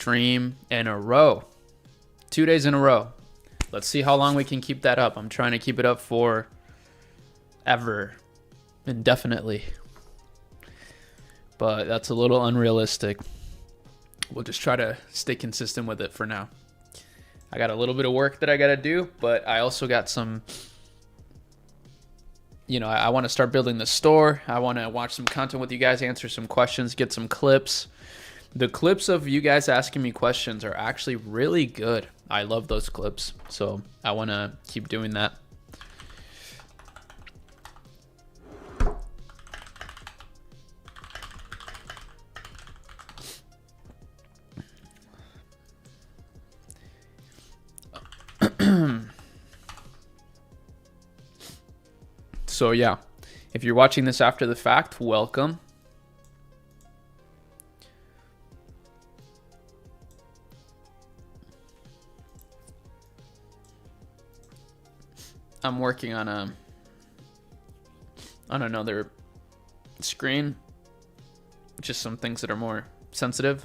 stream in a row. 2 days in a row. Let's see how long we can keep that up. I'm trying to keep it up for ever, indefinitely. But that's a little unrealistic. We'll just try to stay consistent with it for now. I got a little bit of work that I got to do, but I also got some, I want to start building the store. I want to watch some content with you guys, answer some questions, get some clips. The clips of you guys asking me questions are actually really good. I love those clips, so I want to keep doing that. So yeah, if you're watching this after the fact, welcome. I'm working on another screen, just some things that are more sensitive.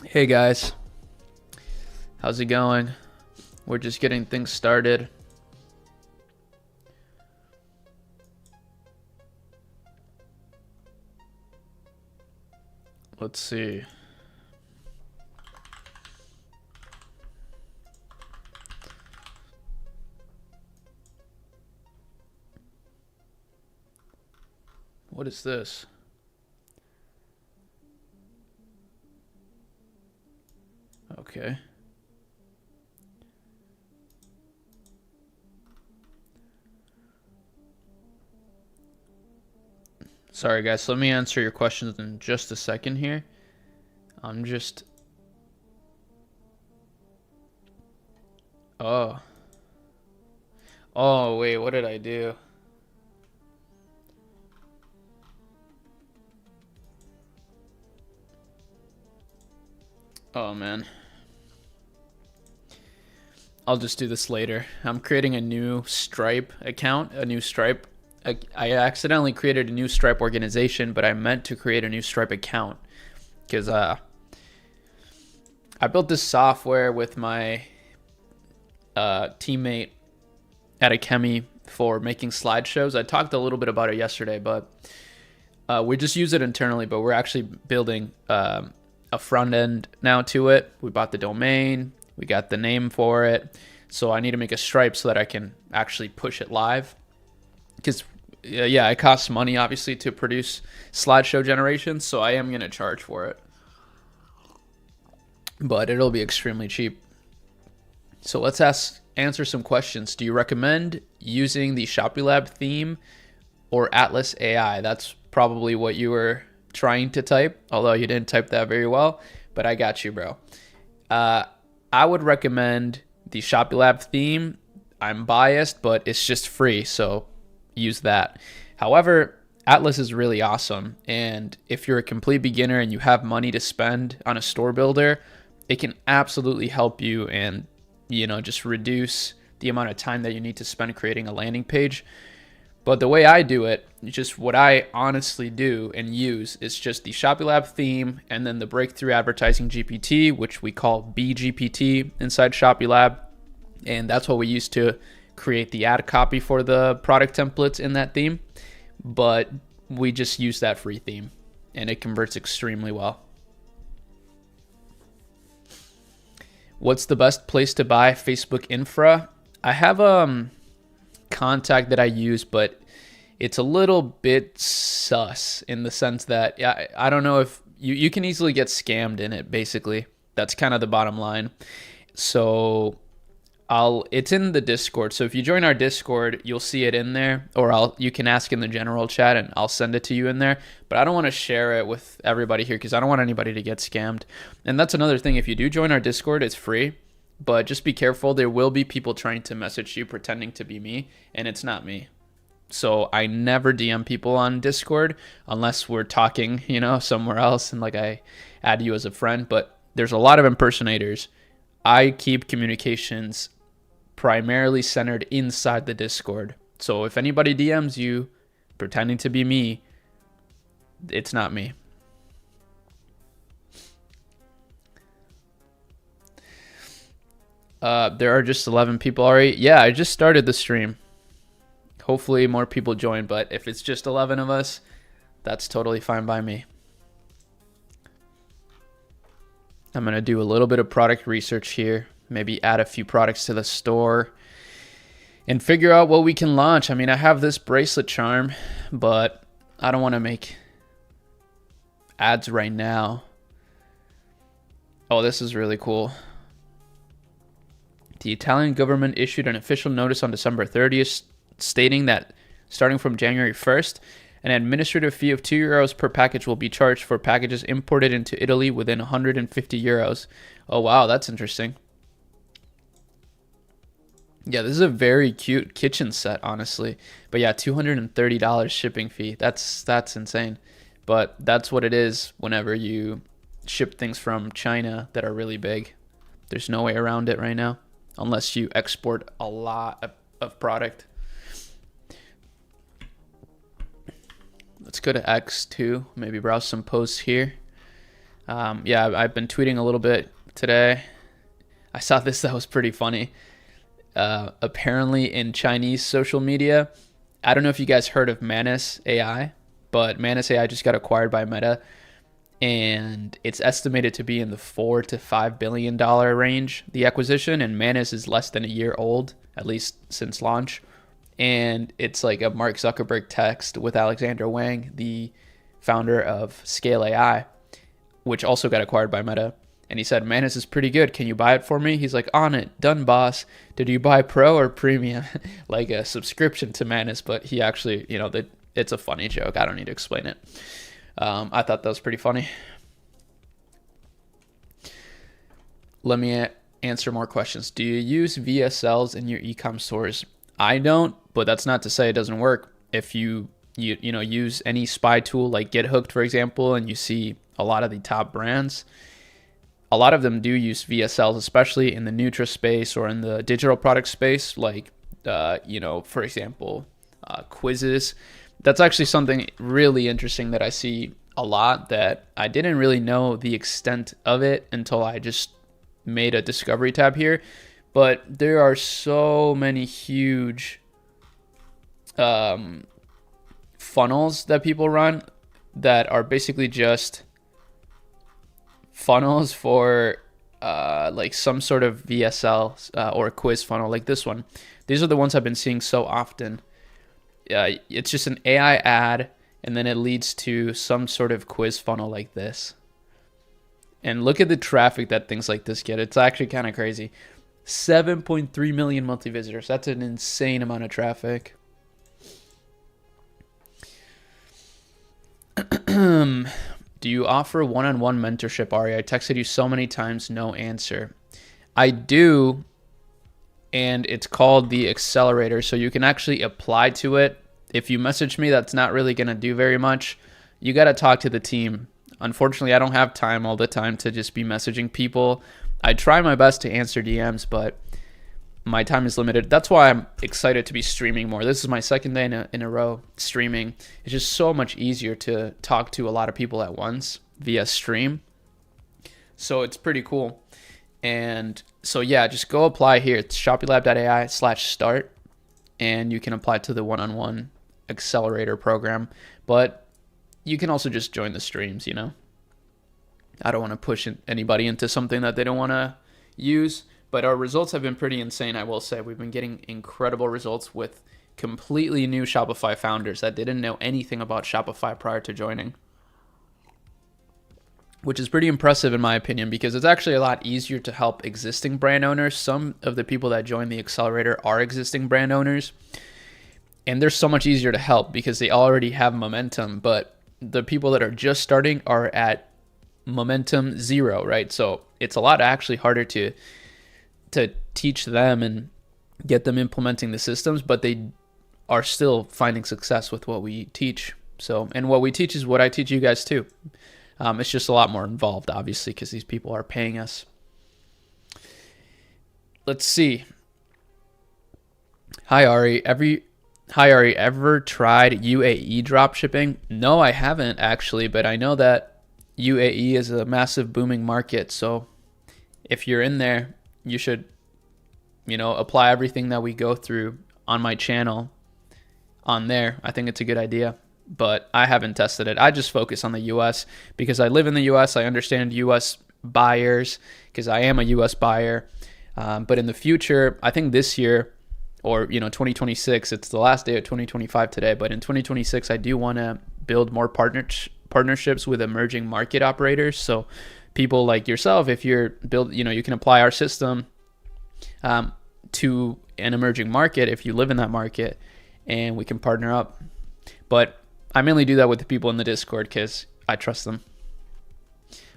Hey guys, how's it going? We're just getting things started. Let's see. What is this? Okay. Sorry guys, let me answer your questions in just a second here. I'm just... Oh, wait, what did I do? Oh man. I'll just do this later. I'm creating a new Stripe account, a new Stripe. I accidentally created a new Stripe organization, but I meant to create a new Stripe account because I built this software with my teammate at Akemi for making slideshows. I talked a little bit about it yesterday, but we just use it internally, but we're actually building a front end now to it. We bought the domain. We got the name for it. So I need to make a Stripe so that I can actually push it live. Because, yeah, it costs money, obviously, to produce slideshow generations. So I am going to charge for it. But it'll be extremely cheap. So let's answer some questions. Do you recommend using the Shopify theme or Atlas AI? That's probably what you were trying to type, although you didn't type that very well. But I got you, bro. I would recommend the Shopify theme. I'm biased, but it's just free, so use that. However, Atlas is really awesome, and if you're a complete beginner and you have money to spend on a store builder, it can absolutely help you and, just reduce the amount of time that you need to spend creating a landing page. But the way I do it, just what I honestly do and use, is just the Shopify theme and then the Breakthrough Advertising GPT, which we call BGPT inside Shopify. And that's what we use to create the ad copy for the product templates in that theme. But we just use that free theme and it converts extremely well. What's the best place to buy Facebook infra? I have contact that I use, but it's a little bit sus in the sense that I don't know if you can easily get scammed in it. Basically, that's kind of the bottom line. So it's in the Discord. So if you join our Discord, you'll see it in there, or you can ask in the general chat and I'll send it to you in there. But I don't want to share it with everybody here because I don't want anybody to get scammed. And that's another thing. If you do join our Discord, it's free. But just be careful. There will be people trying to message you pretending to be me, and it's not me. So I never DM people on Discord unless we're talking, somewhere else and like I add you as a friend. But there's a lot of impersonators. I keep communications primarily centered inside the Discord. So if anybody DMs you pretending to be me, it's not me. There are just 11 people already. Yeah, I just started the stream. Hopefully more people join, but if it's just 11 of us, that's totally fine by me. I'm going to do a little bit of product research here, maybe add a few products to the store and figure out what we can launch. I mean, I have this bracelet charm, but I don't want to make ads right now. Oh, this is really cool. The Italian government issued an official notice on December 30th stating that starting from January 1st, an administrative fee of €2 per package will be charged for packages imported into Italy within 150 euros. Oh, wow, that's interesting. Yeah, this is a very cute kitchen set, honestly. But yeah, $230 shipping fee. That's insane. But that's what it is whenever you ship things from China that are really big. There's no way around it right now, unless you export a lot of product. Let's go to X too. Maybe browse some posts here. Yeah, I've been tweeting a little bit today. I saw this that was pretty funny. Apparently in Chinese social media, I don't know if you guys heard of Manus AI, but Manus AI just got acquired by Meta, and it's estimated to be in the $4 to $5 billion range, the acquisition, and Manus is less than a year old, at least since launch. And it's like a Mark Zuckerberg text with Alexander Wang, the founder of Scale AI, which also got acquired by Meta. And he said, Manus is pretty good. Can you buy it for me? He's like, on it. Done, boss. Did you buy Pro or Premium? Like a subscription to Manus. But he actually, it's a funny joke. I don't need to explain it. I thought that was pretty funny. Let me answer more questions. Do you use VSLs in your e-com stores? I don't, but that's not to say it doesn't work. If you use any spy tool like GetHooked, for example, and you see a lot of the top brands, a lot of them do use VSLs, especially in the Nutra space or in the digital product space, like, for example, quizzes. That's actually something really interesting that I see a lot that I didn't really know the extent of it until I just made a discovery tab here. But there are so many huge funnels that people run that are basically just funnels for like some sort of VSL or quiz funnel like this one. These are the ones I've been seeing so often. It's just an AI ad, and then it leads to some sort of quiz funnel like this. And look at the traffic that things like this get. It's actually kind of crazy. 7.3 million monthly visitors. That's an insane amount of traffic. Do you offer one-on-one mentorship, Ari? I texted you so many times, no answer. I do, and it's called the Accelerator, so you can actually apply to it. If you message me, that's not really going to do very much. You got to talk to the team. Unfortunately, I don't have time all the time to just be messaging people. I try my best to answer DMs, but my time is limited. That's why I'm excited to be streaming more. This is my second day in a row streaming. It's just so much easier to talk to a lot of people at once via stream. So it's pretty cool. And so yeah, just go apply here. It's shopifylab.ai/start, and you can apply to the one-on-one accelerator program. But you can also just join the streams, I don't want to push anybody into something that they don't want to use. But our results have been pretty insane, I will say. We've been getting incredible results with completely new Shopify founders that didn't know anything about Shopify prior to joining, which is pretty impressive in my opinion, because it's actually a lot easier to help existing brand owners. Some of the people that join the accelerator are existing brand owners, and they're so much easier to help because they already have momentum. But the people that are just starting are at momentum 0, right? So it's a lot actually harder to teach them and get them implementing the systems, but they are still finding success with what we teach. So, and what we teach is what I teach you guys too. It's just a lot more involved, obviously, because these people are paying us. Let's see. Hi Ari, ever tried UAE dropshipping? No, I haven't actually, but I know that UAE is a massive booming market. So if you're in there, you should, apply everything that we go through on my channel on there. I think it's a good idea, but I haven't tested it. I just focus on the US because I live in the US. I understand US buyers because I am a US buyer. But in the future, I think this year, or 2026, it's the last day of 2025 today, but in 2026 I do want to build more partnerships with emerging market operators. So people like yourself, if you're you can apply our system to an emerging market if you live in that market, and we can partner up. But I mainly do that with the people in the Discord because I trust them.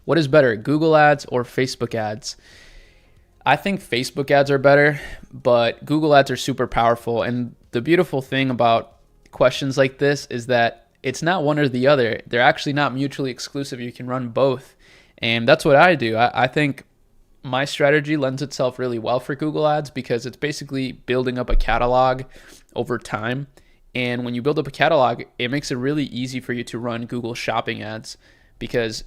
What is better, Google ads or Facebook ads? I think Facebook ads are better, but Google ads are super powerful. And the beautiful thing about questions like this is that it's not one or the other. They're actually not mutually exclusive. You can run both. And that's what I do. I think my strategy lends itself really well for Google ads because it's basically building up a catalog over time. And when you build up a catalog, it makes it really easy for you to run Google shopping ads because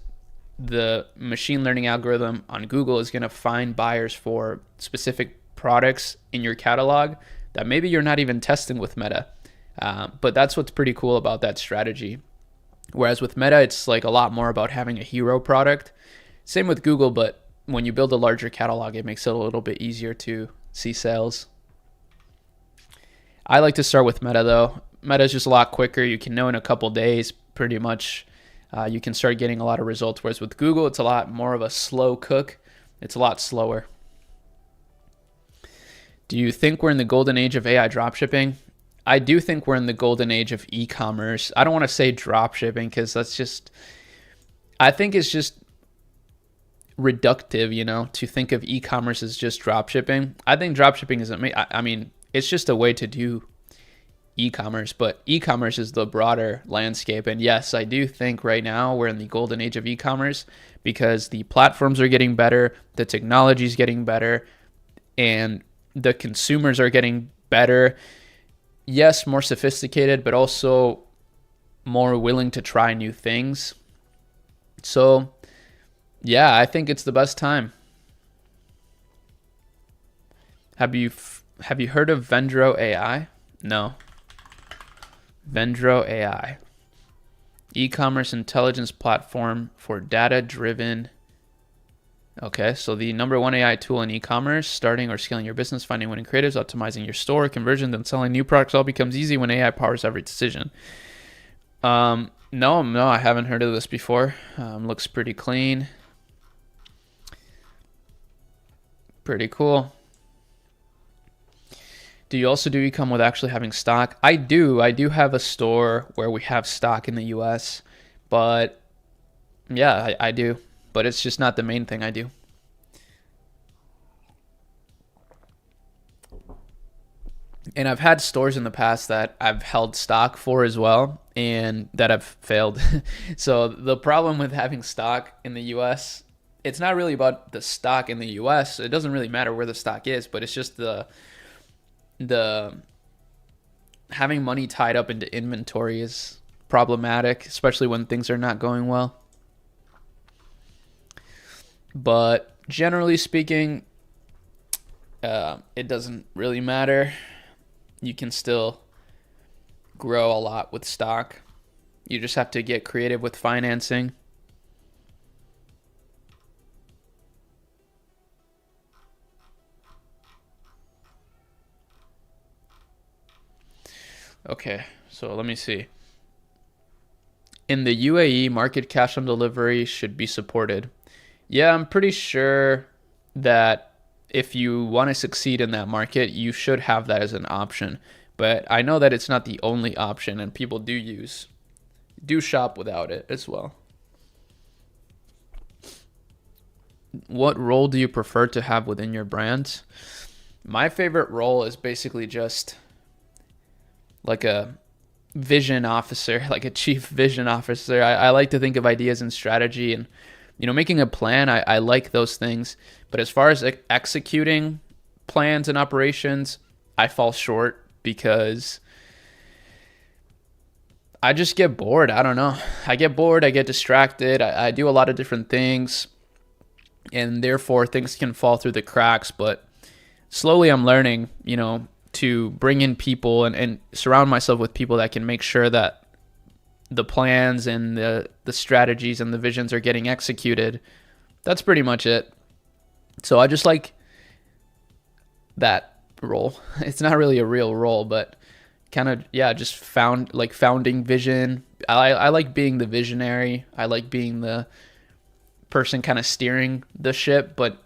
the machine learning algorithm on Google is going to find buyers for specific products in your catalog that maybe you're not even testing with Meta. But that's what's pretty cool about that strategy. Whereas with Meta, it's like a lot more about having a hero product. Same with Google, but when you build a larger catalog, it makes it a little bit easier to see sales. I like to start with Meta though. Meta is just a lot quicker. You can know in a couple days pretty much. You can start getting a lot of results. Whereas with Google, it's a lot more of a slow cook. It's a lot slower. Do you think we're in the golden age of AI dropshipping? I do think we're in the golden age of e-commerce. I don't want to say dropshipping because I think it's just reductive, to think of e-commerce as just dropshipping. I think dropshipping is, it's just a way to do e-commerce, but e-commerce is the broader landscape. And yes, I do think right now we're in the golden age of e-commerce because the platforms are getting better, the technology is getting better, and the consumers are getting better. Yes, more sophisticated, but also more willing to try new things. So yeah, I think it's the best time. Have you heard of Vendro AI? No. Vendro AI, e-commerce intelligence platform for data-driven. Okay, so the number one AI tool in e-commerce, starting or scaling your business, finding winning creatives, optimizing your store, conversion, then selling new products all becomes easy when AI powers every decision. No, I haven't heard of this before. Looks pretty clean. Pretty cool. Do you also do e-com with actually having stock? I do. I do have a store where we have stock in the US, but yeah, I do. But it's just not the main thing I do. And I've had stores in the past that I've held stock for as well, and that have failed. So the problem with having stock in the US, it's not really about the stock in the US. It doesn't really matter where the stock is, but it's just the having money tied up into inventory is problematic, especially when things are not going well. But generally speaking, it doesn't really matter. You can still grow a lot with stock. You just have to get creative with financing. Okay, so let me see. In the UAE, market cash on delivery should be supported. Yeah, I'm pretty sure that if you want to succeed in that market, you should have that as an option. But I know that it's not the only option, and people do shop without it as well. What role do you prefer to have within your brand? My favorite role is basically just like a vision officer, like a chief vision officer. I like to think of ideas and strategy and, making a plan. I like those things. But as far as executing plans and operations, I fall short because I just get bored. I don't know. I get bored. I get distracted. I do a lot of different things, and therefore things can fall through the cracks. But slowly I'm learning, to bring in people and surround myself with people that can make sure that the plans and the strategies and the visions are getting executed. That's pretty much it. So I just like that role. It's not really a real role, but kind of, yeah, just founding vision. I like being the visionary. I like being the person kind of steering the ship, but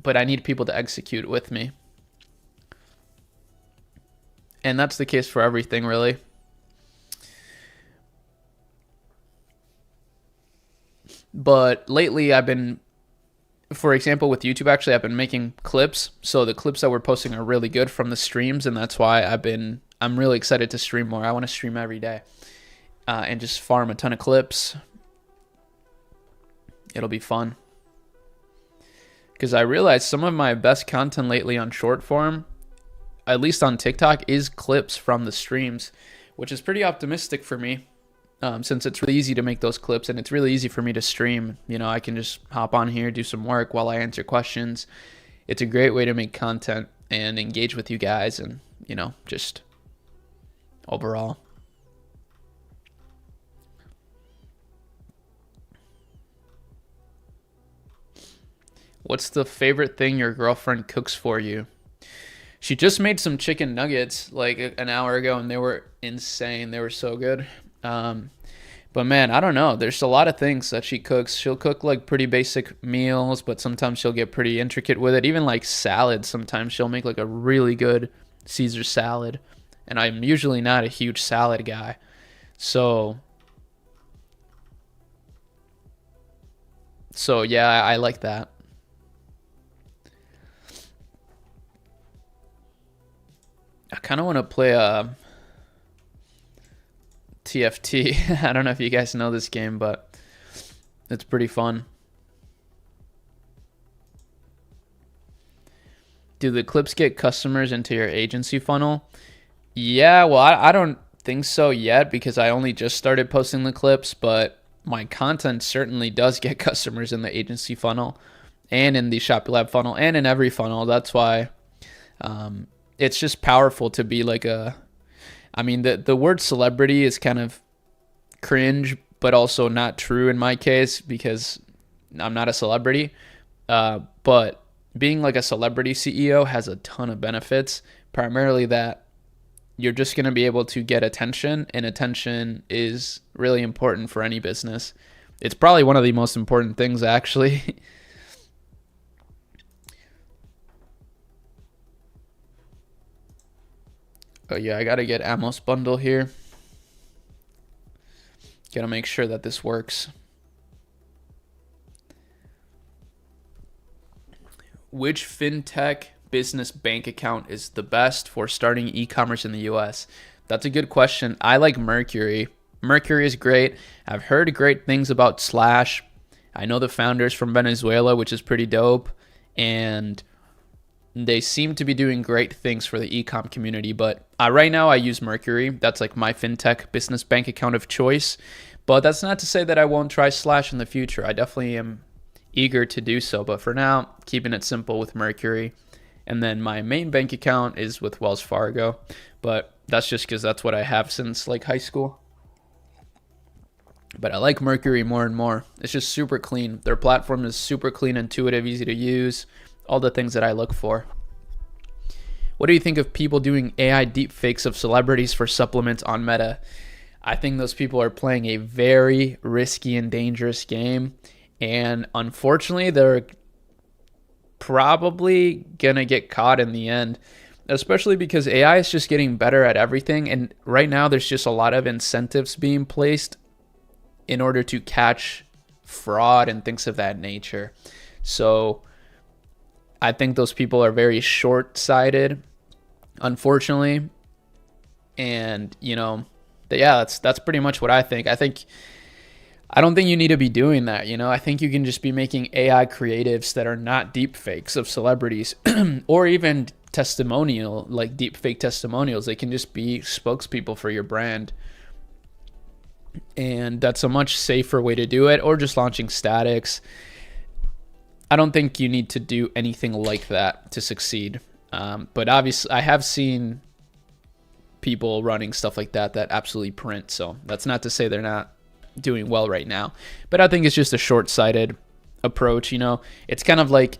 I need people to execute with me. And that's the case for everything, really. But lately for example, with YouTube, actually, I've been making clips. So the clips that we're posting are really good from the streams, and that's why I'm really excited to stream more. I want to stream every day and just farm a ton of clips. It'll be fun. Because I realized some of my best content lately on short form, at least on TikTok, is clips from the streams, which is pretty optimistic for me. Since it's really easy to make those clips and it's really easy for me to stream. I can just hop on here, do some work while I answer questions. It's a great way to make content and engage with you guys and, just overall. What's the favorite thing your girlfriend cooks for you? She just made some chicken nuggets like an hour ago, and they were insane. They were so good. But man, I don't know. There's a lot of things that she cooks. She'll cook like pretty basic meals, but sometimes she'll get pretty intricate with it. Even like salads, sometimes she'll make like a really good Caesar salad. And I'm usually not a huge salad guy. So yeah, I like that. I kind of want to play a TFT. I don't know if you guys know this game, but it's pretty fun. Do the clips get customers into your agency funnel? Yeah, well, I don't think so yet because I only just started posting the clips, but my content certainly does get customers in the agency funnel and in the Shopify Lab funnel and in every funnel. That's why it's just powerful to be like the word celebrity is kind of cringe, but also not true in my case because I'm not a celebrity. But being like a celebrity CEO has a ton of benefits, primarily that you're just going to be able to get attention, and attention is really important for any business. It's probably one of the most important things, actually. Oh yeah, I gotta get Amos bundle here. Gotta make sure that this works. Which fintech business bank account is the best for starting e-commerce in the US? That's a good question. I like Mercury. Mercury is great. I've heard great things about Slash. I know the founders from Venezuela, which is pretty dope. And they seem to be doing great things for the e-com community, but right now I use Mercury. That's like my fintech business bank account of choice. But that's not to say that I won't try Slash in the future. I definitely am eager to do so. But for now, keeping it simple with Mercury. And then my main bank account is with Wells Fargo. But that's just because that's what I have since like high school. But I like Mercury more and more. It's just super clean. Their platform is super clean, intuitive, easy to use. All the things that I look for. What do you think of people doing AI deepfakes of celebrities for supplements on Meta? I think those people are playing a very risky and dangerous game. And unfortunately, they're probably going to get caught in the end. Especially because AI is just getting better at everything. And right now, there's just a lot of incentives being placed in order to catch fraud and things of that nature. So I think those people are very short-sighted, unfortunately. And, that's pretty much what I think. I don't think you need to be doing that. I think you can just be making AI creatives that are not deep fakes of celebrities or even testimonial, like deep fake testimonials. They can just be spokespeople for your brand. And that's a much safer way to do it, or just launching statics. I don't think you need to do anything like that to succeed. But obviously, I have seen people running stuff like that absolutely print. So that's not to say they're not doing well right now. But I think it's just a short-sighted approach. It's kind of like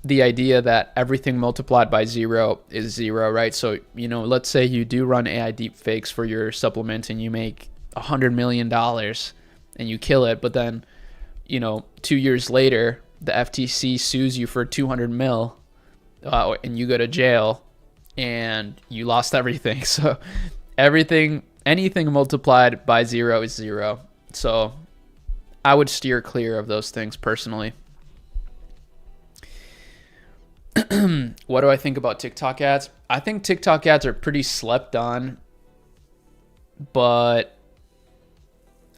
the idea that everything multiplied by 0 is 0, right? So, let's say you do run AI deep fakes for your supplement and you make $100 million and you kill it, but then 2 years later the FTC sues you for 200 mil and you go to jail and you lost everything. So anything multiplied by 0 is 0. So I would steer clear of those things personally. What do I think about TikTok ads? I think TikTok ads are pretty slept on, but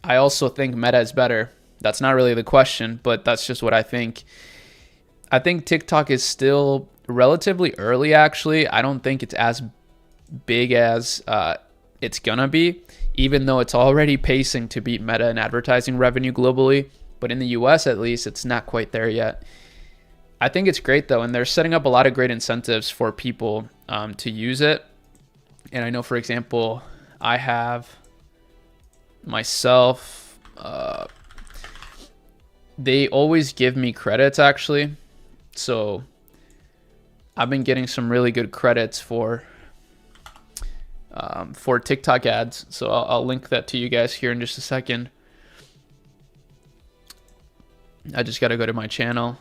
I also think Meta is better. That's not really the question, but that's just what I think. I think TikTok is still relatively early, actually. I don't think it's as big as it's gonna be, even though it's already pacing to beat Meta in advertising revenue globally. But in the US, at least, it's not quite there yet. I think it's great, though, and they're setting up a lot of great incentives for people to use it. And I know, for example, I have myself, they always give me credits, actually. So I've been getting some really good credits for TikTok ads. So I'll link that to you guys here in just a second. I just got to go to my channel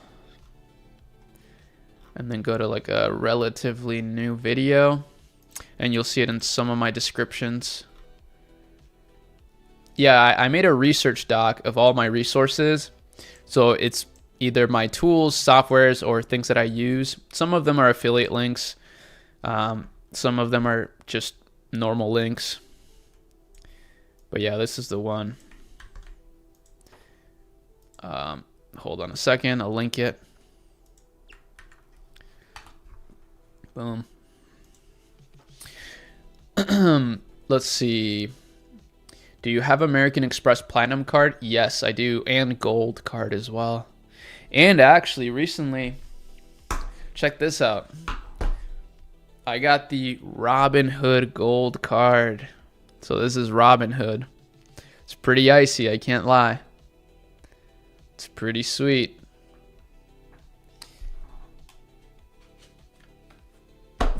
and then go to like a relatively new video, and you'll see it in some of my descriptions. Yeah, I made a research doc of all my resources. So it's either my tools, softwares, or things that I use. Some of them are affiliate links. Some of them are just normal links. But yeah, this is the one. Hold on a second, I'll link it. Boom. Let's see. Do you have American Express Platinum card? Yes, I do, and Gold card as well. And actually, recently, check this out. I got the Robinhood Gold card. So this is Robinhood. It's pretty icy, I can't lie. It's pretty sweet.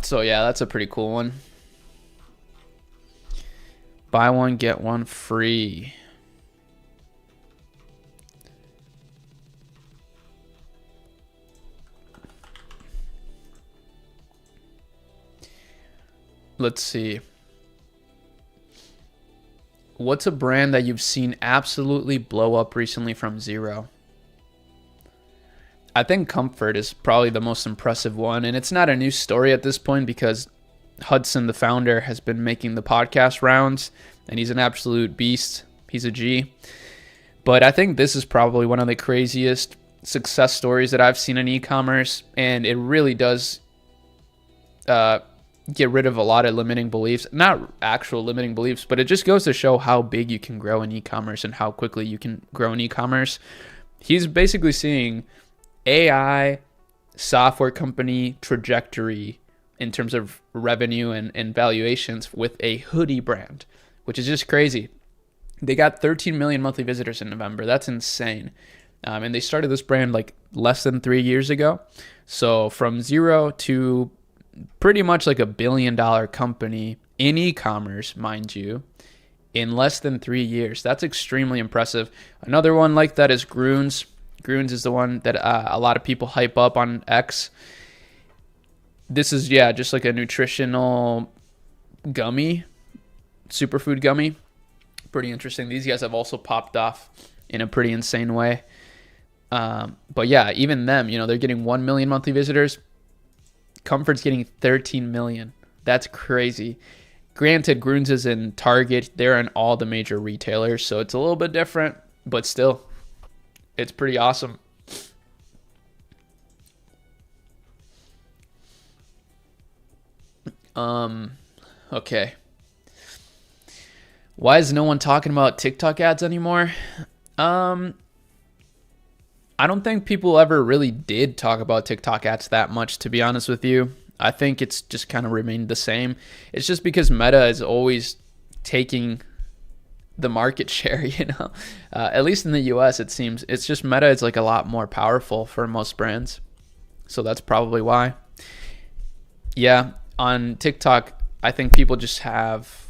So yeah, that's a pretty cool one. Buy one, get one free. Let's see. What's a brand that you've seen absolutely blow up recently from 0? I think Comfort is probably the most impressive one, and it's not a new story at this point because Hudson, the founder, has been making the podcast rounds, and he's an absolute beast. He's a G. But I think this is probably one of the craziest success stories that I've seen in e-commerce, and it really does get rid of a lot of limiting beliefs. Not actual limiting beliefs, but it just goes to show how big you can grow in e-commerce and how quickly you can grow in e-commerce. He's basically seeing AI software company trajectory in terms of revenue and valuations with a hoodie brand, which is just crazy. They got 13 million monthly visitors in November. That's insane. And they started this brand like less than 3 years ago. So from 0 to pretty much like $1 billion company in e-commerce, mind you, in less than 3 years. That's extremely impressive. Another one like that is Groons. Groons is the one that a lot of people hype up on X. This is, yeah, just like a nutritional gummy, superfood gummy. Pretty interesting. These guys have also popped off in a pretty insane way. But yeah, even them, they're getting 1 million monthly visitors. Comfort's getting 13 million. That's crazy. Granted, Grunz is in Target. They're in all the major retailers, so it's a little bit different, but still, it's pretty awesome. Okay. Why is no one talking about TikTok ads anymore? I don't think people ever really did talk about TikTok ads that much, to be honest with you. I think it's just kind of remained the same. It's just because Meta is always taking the market share, at least in the US, it seems. It's just Meta is like a lot more powerful for most brands. So that's probably why. Yeah, on TikTok, I think people just have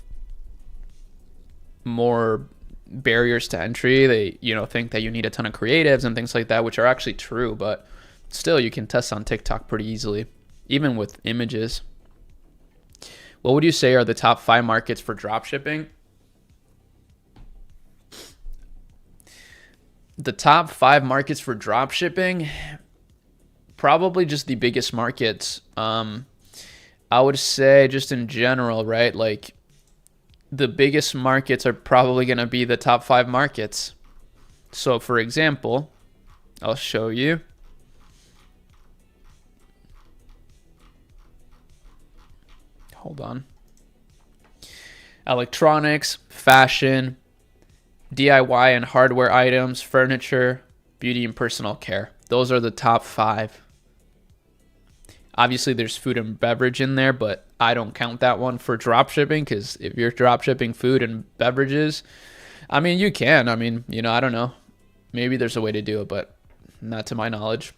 more barriers to entry. They, think that you need a ton of creatives and things like that, which are actually true, but still you can test on TikTok pretty easily, even with images. What would you say are the top 5 markets for dropshipping? The top 5 markets for dropshipping, probably just the biggest markets. I would say just in general, right? Like the biggest markets are probably going to be the top 5 markets. So for example, I'll show you. Hold on. Electronics, fashion, DIY and hardware items, furniture, beauty and personal care. Those are the top 5. Obviously, there's food and beverage in there, but I don't count that one for dropshipping, because if you're dropshipping food and beverages, I mean, you can. I mean, I don't know. Maybe there's a way to do it, but not to my knowledge.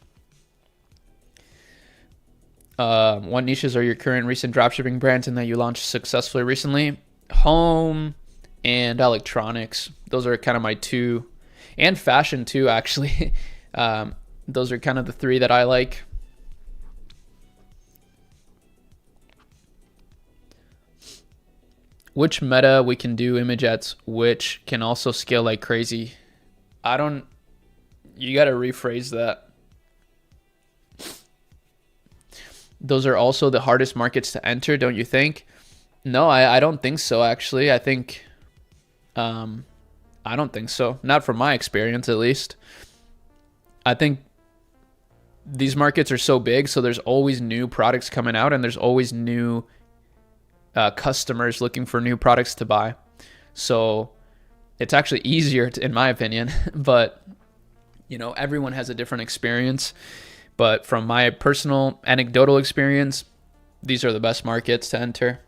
What niches are your current recent dropshipping brands and that you launched successfully recently? Home and electronics. Those are kind of my 2. And fashion too, actually. Those are kind of the 3 that I like. Which meta we can do image ads, which can also scale like crazy? You got to rephrase that. Those are also the hardest markets to enter, don't you think? No, I don't think so, actually. I don't think so. Not from my experience, at least. I think these markets are so big, so there's always new products coming out, and there's always new customers looking for new products to buy. So it's actually easier, in my opinion, but everyone has a different experience. But from my personal anecdotal experience, these are the best markets to enter.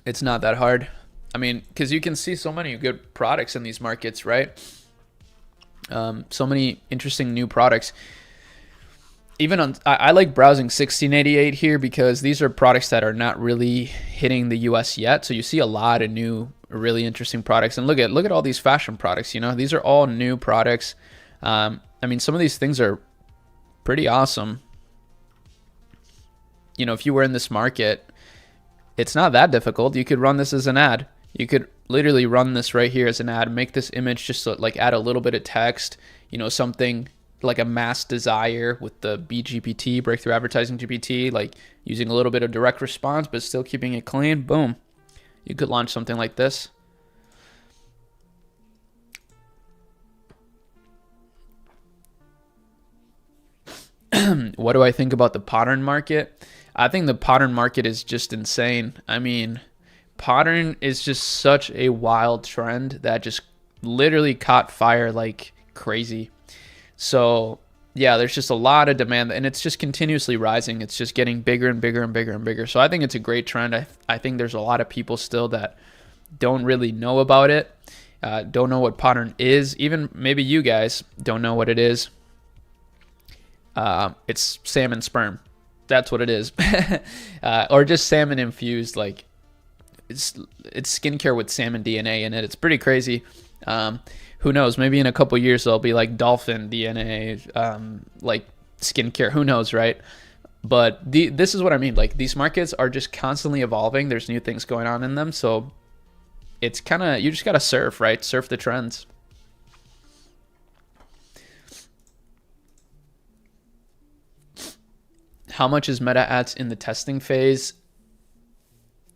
It's not that hard. I mean, because you can see so many good products in these markets, right? So many interesting new products. Even I like browsing 1688 here, because these are products that are not really hitting the US yet. So you see a lot of new, really interesting products. And look at all these fashion products. These are all new products. I mean, some of these things are pretty awesome. If you were in this market, it's not that difficult. You could run this as an ad. You could literally run this right here as an ad. Make this image just like add a little bit of text. Something like a mass desire with the BGPT, Breakthrough Advertising GPT, like using a little bit of direct response, but still keeping it clean. Boom. You could launch something like this. What do I think about the pattern market? I think the pattern market is just insane. I mean, pattern is just such a wild trend that just literally caught fire like crazy. So yeah, there's just a lot of demand, and it's just continuously rising. It's just getting bigger and bigger and bigger and bigger. So I think it's a great trend. I think there's a lot of people still that don't really know about it, don't know what pattern is. Even maybe you guys don't know what it is. It's salmon sperm. That's what it is. Or just salmon infused, like it's skincare with salmon DNA in it. It's pretty crazy. Who knows? Maybe in a couple years there'll be like dolphin DNA, like skincare. Who knows, right? But this is what I mean. Like these markets are just constantly evolving. There's new things going on in them. So it's kind of, you just got to surf, right? Surf the trends. How much is meta ads in the testing phase?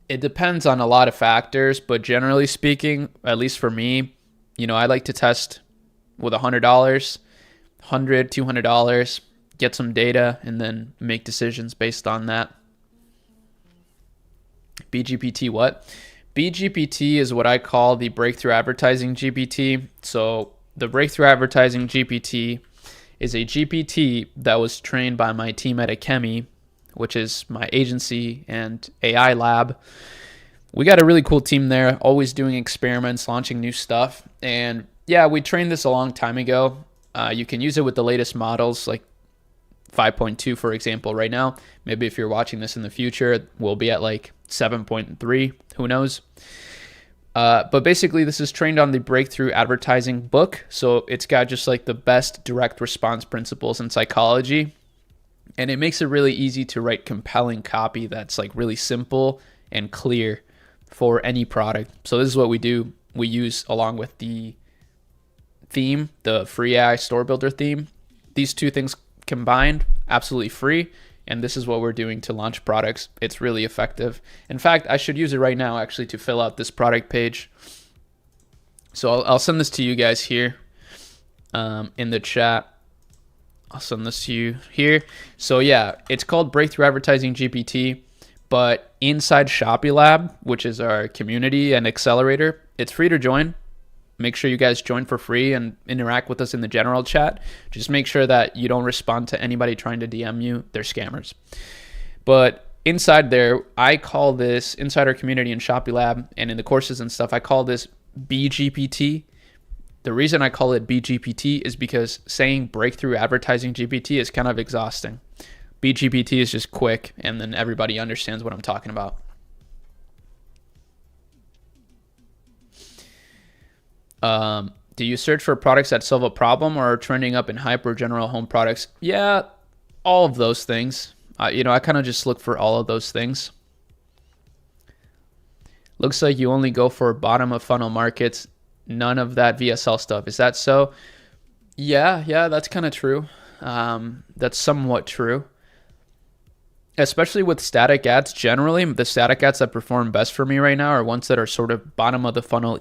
It depends on a lot of factors, but generally speaking, at least for me, I like to test with $100, $200, get some data, and then make decisions based on that. BGPT what? BGPT is what I call the breakthrough advertising GPT. So the breakthrough advertising GPT is a GPT that was trained by my team at Akemi, which is my agency and AI lab. We got a really cool team there, always doing experiments, launching new stuff. And yeah, we trained this a long time ago. You can use it with the latest models, like 5.2, for example, right now. Maybe if you're watching this in the future, we'll be at like 7.3, who knows? But basically, this is trained on the breakthrough advertising book. So it's got just like the best direct response principles in psychology. And it makes it really easy to write compelling copy that's like really simple and clear for any product. So this is what we do. We use, along with the theme, the free AI store builder theme, these two things combined, absolutely free. And this is what we're doing to launch products. It's really effective. In fact, I should use it right now actually to fill out this product page. So I'll send this to you guys here in the chat. I'll send this to you here. So yeah, it's called Breakthrough Advertising GPT, but inside Shopify Lab, which is our community and accelerator, it's free to join. Make sure you guys join for free and interact with us in the general chat. Just make sure that you don't respond to anybody trying to DM you. They're scammers. But inside there, I call this, inside our community in Shopify Lab and in the courses and stuff, I call this BGPT. The reason I call it BGPT is because saying breakthrough advertising GPT is kind of exhausting. BGPT is just quick, and then everybody understands what I'm talking about. Do you search for products that solve a problem or are trending up in hype or general home products? Yeah, all of those things. I kind of just look for all of those things. Looks like you only go for bottom of funnel markets, none of that VSL stuff. Is that so? Yeah, that's kind of true. That's somewhat true. Especially with static ads, generally, the static ads that perform best for me right now are ones that are sort of bottom of the funnel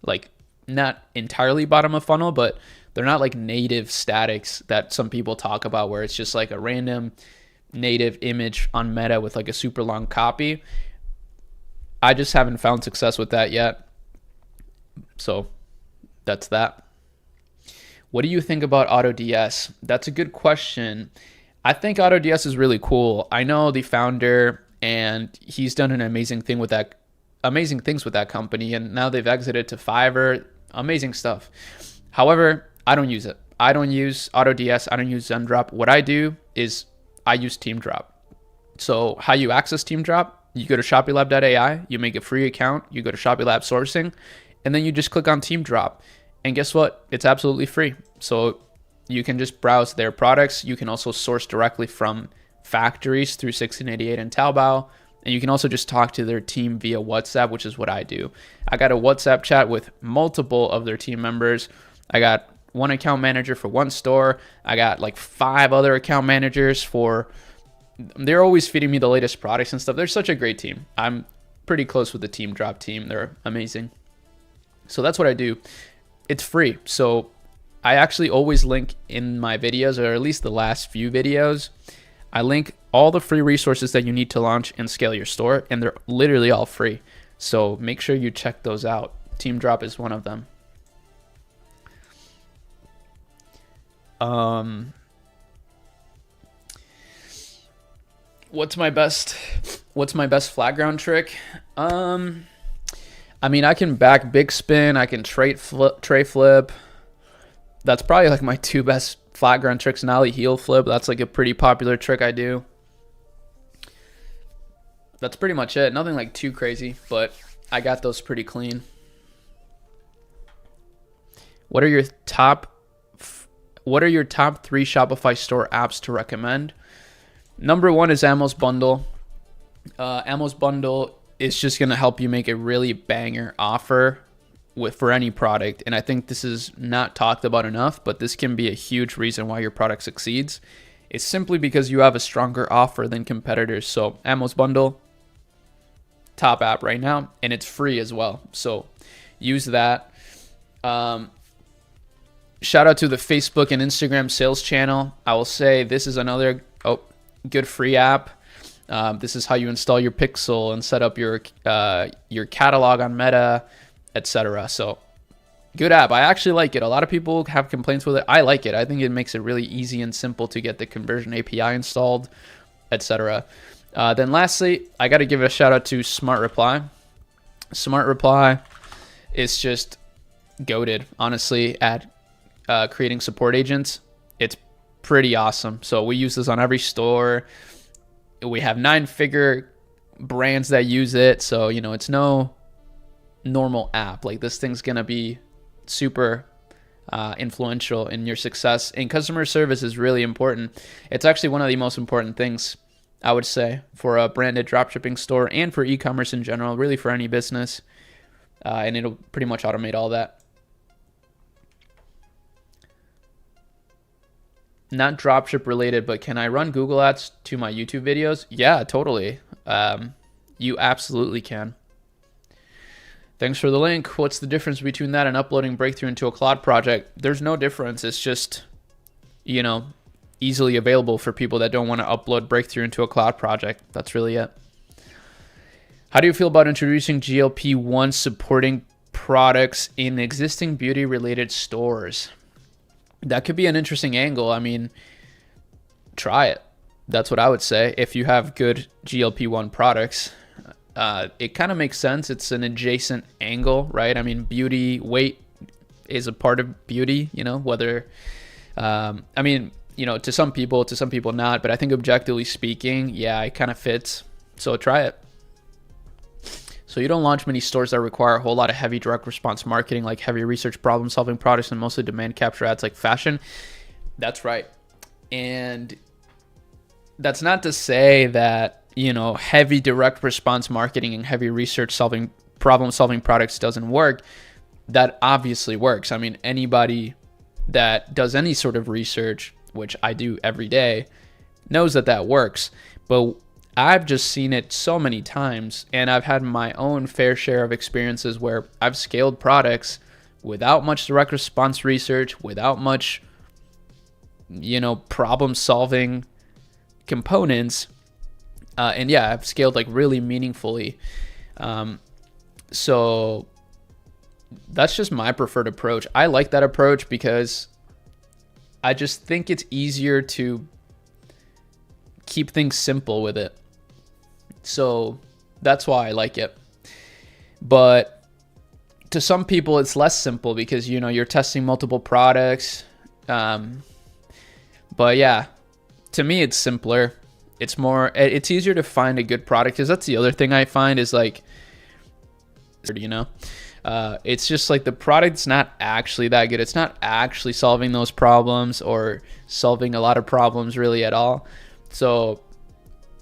like not entirely bottom of funnel, but they're not like native statics that some people talk about where it's just like a random native image on Meta with like a super long copy. I just haven't found success with that yet. So that's that. What do you think about AutoDS? That's a good question. I think AutoDS is really cool. I know the founder and he's done an amazing things with that company, and now they've exited to Fiverr. Amazing stuff. However, I don't use it. I don't use AutoDS. I don't use Zendrop. What I do is I use TeamDrop. So how you access TeamDrop, you go to shopifylab.ai, you make a free account, you go to Shopify Lab sourcing, and then you just click on TeamDrop. And guess what? It's absolutely free. So you can just browse their products. You can also source directly from factories through 1688 and Taobao. And you can also just talk to their team via WhatsApp, which is what I do. I got a WhatsApp chat with multiple of their team members. I got one account manager for one store. I got like 5 other account managers they're always feeding me the latest products and stuff. They're such a great team. I'm pretty close with the TeamDrop team. They're amazing. So that's what I do. It's free. So I actually always link in my videos, or at least the last few videos, I link all the free resources that you need to launch and scale your store, and they're literally all free. So make sure you check those out. TeamDrop is one of them. What's my best flat ground trick? I mean, I can back big spin, I can tray flip. That's probably like my 2 best flat ground tricks. Nollie heel flip, that's like a pretty popular trick I do. That's pretty much it. Nothing like too crazy, but I got those pretty clean. What are your top 3 Shopify store apps to recommend? Number 1 is Ammo's Bundle. Ammo's Bundle is just going to help you make a really banger offer for any product. And I think this is not talked about enough, but this can be a huge reason why your product succeeds. It's simply because you have a stronger offer than competitors. So Ammo's Bundle, top app right now, and it's free as well. So use that. Shout out to the Facebook and Instagram sales channel. I will say this is another good free app. This is how you install your pixel and set up your catalog on Meta, etc. So good app. I actually like it. A lot of people have complaints with it. I like it. I think it makes it really easy and simple to get the conversion API installed, etc. Then lastly, I got to give a shout out to Smart Reply. Smart Reply is just goated, honestly, at creating support agents. It's pretty awesome. So we use this on every store. We have 9-figure brands that use it. So, it's no normal app. Like, this thing's going to be super influential in your success. And customer service is really important. It's actually one of the most important things, I would say, for a branded dropshipping store and for e-commerce in general, really for any business. And it'll pretty much automate all that. Not dropship related, but can I run Google Ads to my YouTube videos? Yeah, totally. You absolutely can. Thanks for the link. What's the difference between that and uploading Breakthrough into a cloud project? There's no difference. It's just, easily available for people that don't want to upload Breakthrough into a cloud project. That's really it. How do you feel about introducing GLP-1 supporting products in existing beauty related stores? That could be an interesting angle. I mean, try it. That's what I would say. If you have good GLP-1 products, it kind of makes sense. It's an adjacent angle, right? I mean, beauty, weight is a part of beauty, whether, to some people not, but I think objectively speaking, yeah, it kind of fits. So try it. So you don't launch many stores that require a whole lot of heavy direct response marketing, like heavy research, problem solving products, and mostly demand capture ads like fashion. That's right. And that's not to say that, heavy direct response marketing and heavy research problem solving products doesn't work. That obviously works. I mean, anybody that does any sort of research, which I do every day, knows that works. But I've just seen it so many times, and I've had my own fair share of experiences where I've scaled products without much direct response research, without much, problem solving components. And yeah, I've scaled like really meaningfully. So that's just my preferred approach. I like that approach because I just think it's easier to keep things simple with it. So that's why I like it. But to some people, it's less simple because, you're testing multiple products. But yeah, to me, it's simpler. It's easier to find a good product, because that's the other thing I find is like, it's just like the product's not actually that good. It's not actually solving those problems or solving a lot of problems really at all. So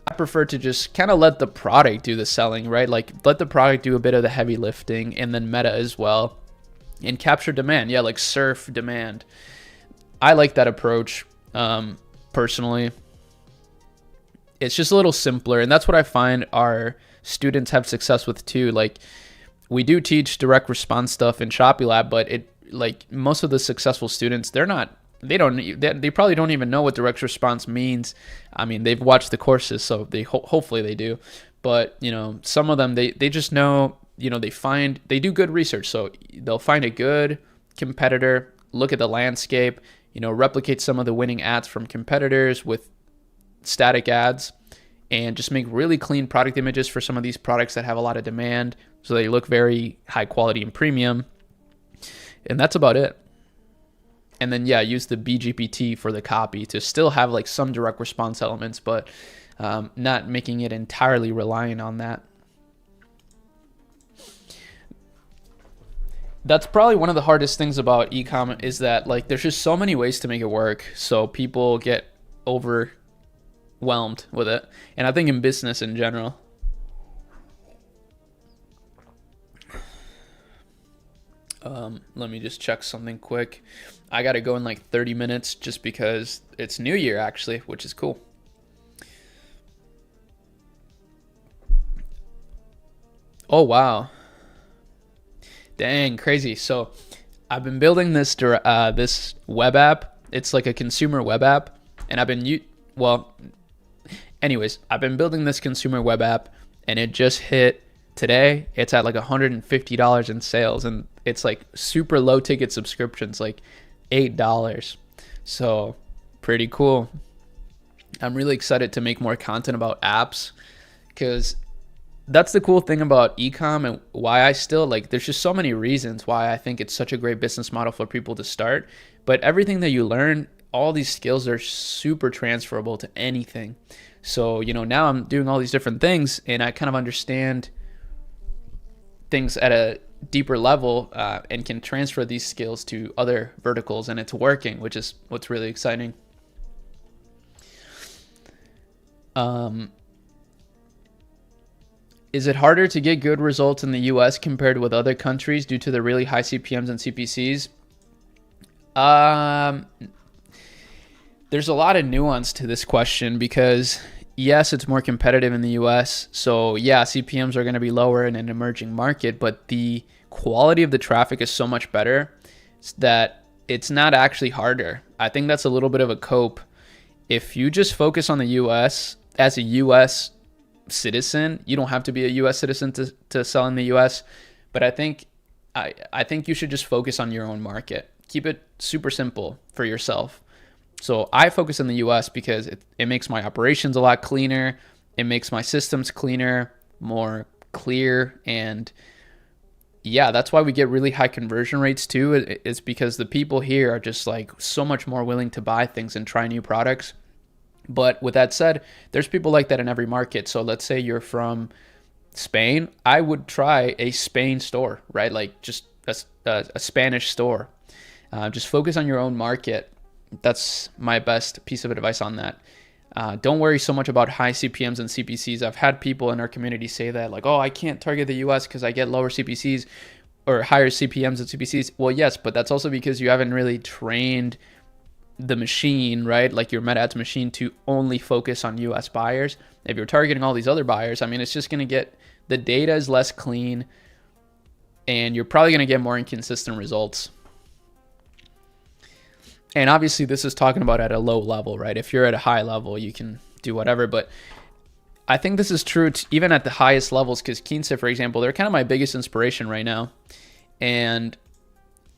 I prefer to just kind of let the product do the selling, right? Like let the product do a bit of the heavy lifting, and then Meta as well, and capture demand. Yeah, like surf demand. I like that approach personally. It's just a little simpler, and that's what I find our students have success with too. Like we do teach direct response stuff in Shopify Lab, but most of the successful students, they probably don't even know what direct response means. I mean, they've watched the courses, so hopefully they do. But, some of them, they just know, they do good research. So they'll find a good competitor, look at the landscape, replicate some of the winning ads from competitors with static ads, and just make really clean product images for some of these products that have a lot of demand. So they look very high quality and premium. And that's about it. And then, yeah, use the BGPT for the copy to still have like some direct response elements, but not making it entirely reliant on that. That's probably one of the hardest things about e-com is that like there's just so many ways to make it work. So people get overwhelmed with it. And I think in business in general. Let me just check something quick. I got to go in like 30 minutes just because it's New Year actually, which is cool. Oh, wow. Dang, crazy. So I've been building this web app. It's like a consumer web app, and I've been building this consumer web app, and it just hit today. It's at like $150 in sales, and it's like super low ticket subscriptions, like $8. So pretty cool. I'm really excited to make more content about apps, because that's the cool thing about ecom, and why I still like, there's just so many reasons why I think it's such a great business model for people to start. But everything that you learn, all these skills are super transferable to anything. So, now I'm doing all these different things, and I kind of understand things at a deeper level, and can transfer these skills to other verticals, and it's working, which is what's really exciting. Is it harder to get good results in the US compared with other countries due to the really high CPMs and CPCs? There's a lot of nuance to this question, because yes, it's more competitive in the US. So yeah, CPMs are going to be lower in an emerging market, but the quality of the traffic is so much better that it's not actually harder. I think that's a little bit of a cope. If you just focus on the US, as a US citizen, you don't have to be a US citizen to sell in the US, but I think you should just focus on your own market. Keep it super simple for yourself. So I focus in the US because it makes my operations a lot cleaner. It makes my systems cleaner, more clear. And yeah, that's why we get really high conversion rates too. It's because the people here are just like so much more willing to buy things and try new products. But with that said, there's people like that in every market. So let's say you're from Spain. I would try a Spain store, right? Like just a Spanish store. Just focus on your own market. That's my best piece of advice on that. Don't worry so much about high CPMs and CPCs. I've had people in our community say that, like, oh, I can't target the US because I get lower CPCs or higher CPMs and CPCs. Well, yes, but that's also because you haven't really trained the machine, right? Like your meta ads machine, to only focus on US buyers. If you're targeting all these other buyers, I mean, it's just going to the data is less clean, and you're probably going to get more inconsistent results. And obviously this is talking about at a low level, right? If you're at a high level, you can do whatever. But I think this is true even at the highest levels, because Keensa, for example, they're kind of my biggest inspiration right now. And,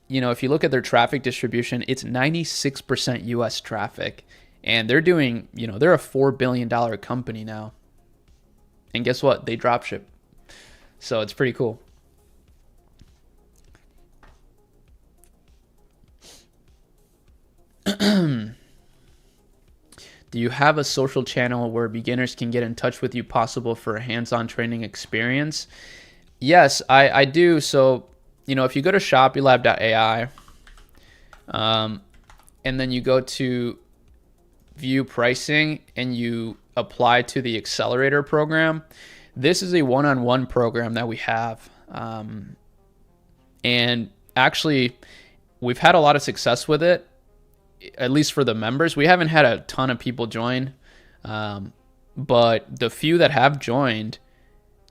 if you look at their traffic distribution, it's 96% US traffic. And they're doing, they're a $4 billion company now. And guess what? They drop ship. So it's pretty cool. Do you have a social channel where beginners can get in touch with you, possible for a hands-on training experience? Yes, I do. So, if you go to shopylab.ai, and then you go to view pricing and you apply to the accelerator program, this is a one-on-one program that we have. And actually, we've had a lot of success with it. At least for the members. We haven't had a ton of people join, but the few that have joined,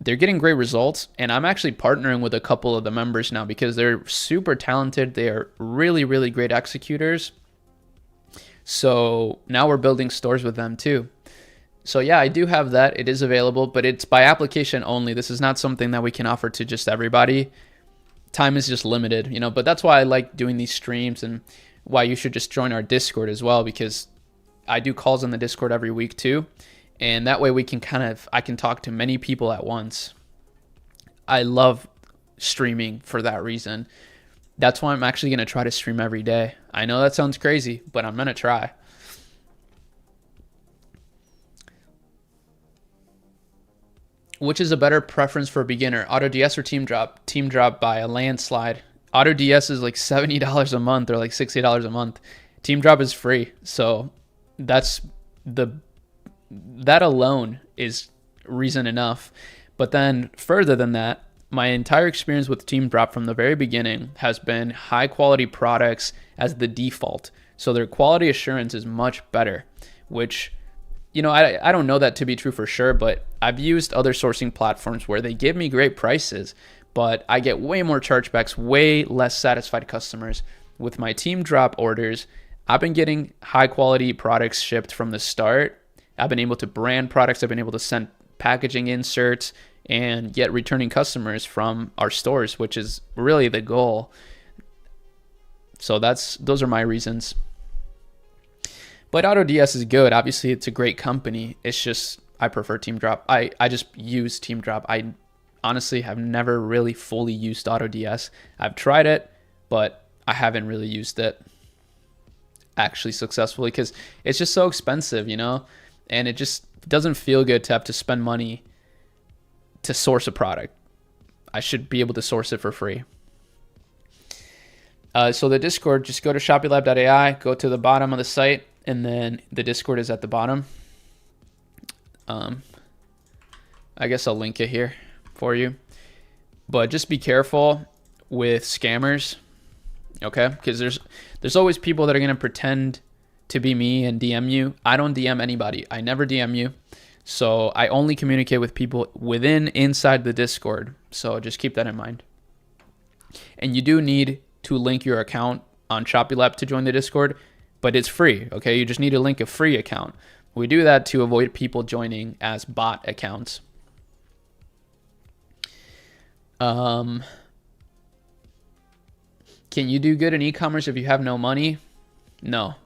they're getting great results. And I'm actually partnering with a couple of the members now because they're super talented. They are really, really great executors. So now we're building stores with them too. So yeah, I do have that. It is available, but it's by application only. This is not something that we can offer to just everybody. Time is just limited, but that's why I like doing these streams, and why you should just join our Discord as well, because I do calls in the Discord every week too. And that way we can I can talk to many people at once. I love streaming for that reason. That's why I'm actually going to try to stream every day. I know that sounds crazy, but I'm going to try. Which is a better preference for a beginner, AutoDS or Team Drop? Team Drop by a landslide. AutoDS is like $70 a month or like $60 a month. Team Drop is free. So that alone is reason enough. But then further than that, my entire experience with Team Drop from the very beginning has been high quality products as the default. So their quality assurance is much better, which I don't know that to be true for sure, but I've used other sourcing platforms where they give me great prices, but I get way more chargebacks, way less satisfied customers. With my team drop orders, I've been getting high quality products shipped from the start. I've been able to brand products. I've been able to send packaging inserts and get returning customers from our stores, which is really the goal. So those are my reasons. But AutoDS is good. Obviously, it's a great company. It's just I prefer Team Drop. I just use Team Drop. I honestly have never really fully used AutoDS. I've tried it, but I haven't really used it actually successfully because it's just so expensive, and it just doesn't feel good to have to spend money to source a product. I should be able to source it for free. So the Discord, just go to shopylab.ai, go to the bottom of the site, and then the Discord is at the bottom. I guess I'll link it here for you. But just be careful with scammers, okay? Because there's always people that are going to pretend to be me and DM you. I don't DM anybody. I never DM you. So I only communicate with people inside the Discord. So just keep that in mind. And you do need to link your account on Shopilab to join the Discord, but it's free, okay? You just need to link a free account. We do that to avoid people joining as bot accounts. Can you do good in e-commerce if you have no money? No,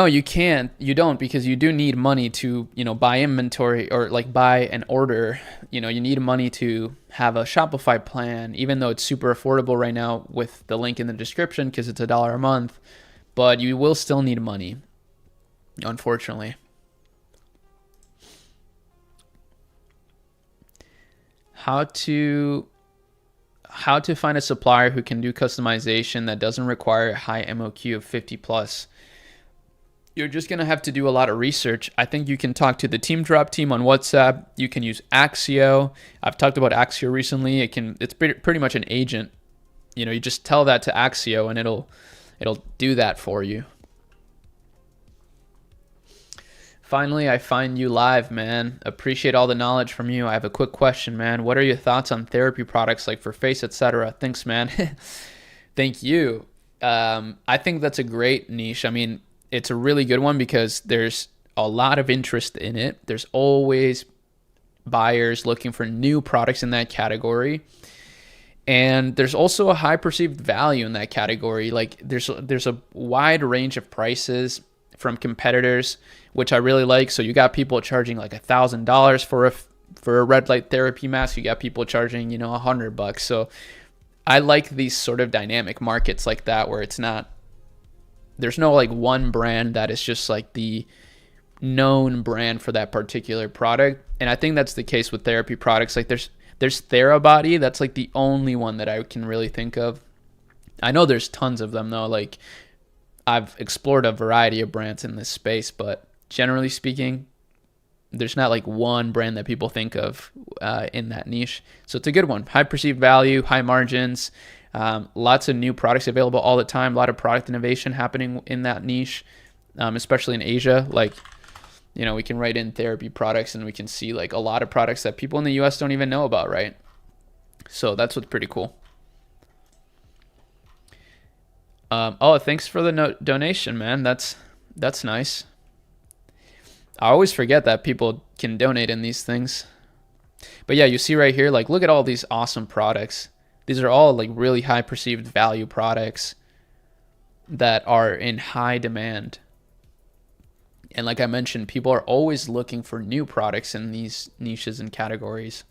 you can't. You don't, because you do need money to, buy inventory or like buy an order. You need money to have a Shopify plan, even though it's super affordable right now with the link in the description because it's $1 a month. But you will still need money, unfortunately. How to find a supplier who can do customization that doesn't require a high MOQ of 50 plus. You're just going to have to do a lot of research. I think you can talk to the Team Drop team on WhatsApp. You can use Axio. I've talked about Axio recently. It's pretty much an agent. You just tell that to Axio and it'll do that for you. Finally, I find you live, man. Appreciate all the knowledge from you. I have a quick question, man. What are your thoughts on therapy products like for face, etc.? Thanks, man. Thank you. I think that's a great niche. I mean, it's a really good one because there's a lot of interest in it. There's always buyers looking for new products in that category. And there's also a high perceived value in that category. Like there's a wide range of prices from competitors, which I really like. So you got people charging like $1,000 for a red light therapy mask. You got people charging, $100. So I like these sort of dynamic markets like that where there's no like one brand that is just like the known brand for that particular product. And I think that's the case with therapy products. Like there's Therabody. That's like the only one that I can really think of. I know there's tons of them though. Like I've explored a variety of brands in this space, but generally speaking, there's not like one brand that people think of in that niche. So it's a good one. High perceived value, high margins, lots of new products available all the time. A lot of product innovation happening in that niche, especially in Asia. Like, we can write in therapy products and we can see like a lot of products that people in the US don't even know about, right? So that's what's pretty cool. Thanks for the donation, man. That's nice. I always forget that people can donate in these things. But yeah, you see right here, like, look at all these awesome products. These are all like really high perceived value products that are in high demand. And like I mentioned, people are always looking for new products in these niches and categories.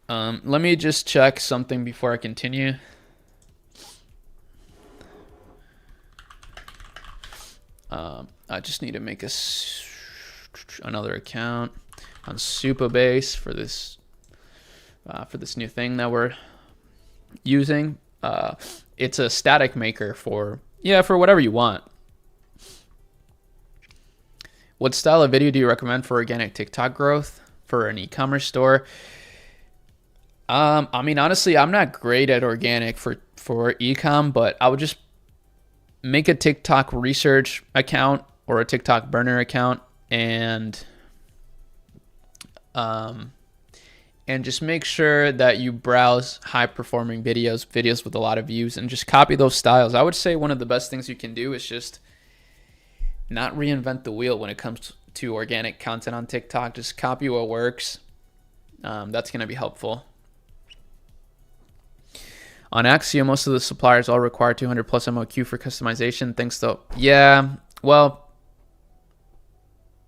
Let me just check something before I continue. I just need to make another account on Supabase for this new thing that we're using. It's a static maker for whatever you want. What style of video do you recommend for organic TikTok growth for an e-commerce store? I mean, honestly, I'm not great at organic for e-com, but I would just make a TikTok research account or a TikTok burner account, and just make sure that you browse high performing videos with a lot of views, and just copy those styles. I would say one of the best things you can do is just not reinvent the wheel when it comes to organic content on TikTok. Just copy what works. That's going to be helpful. On Axio, most of the suppliers all require 200 plus MOQ for customization. Thanks though. Yeah, well,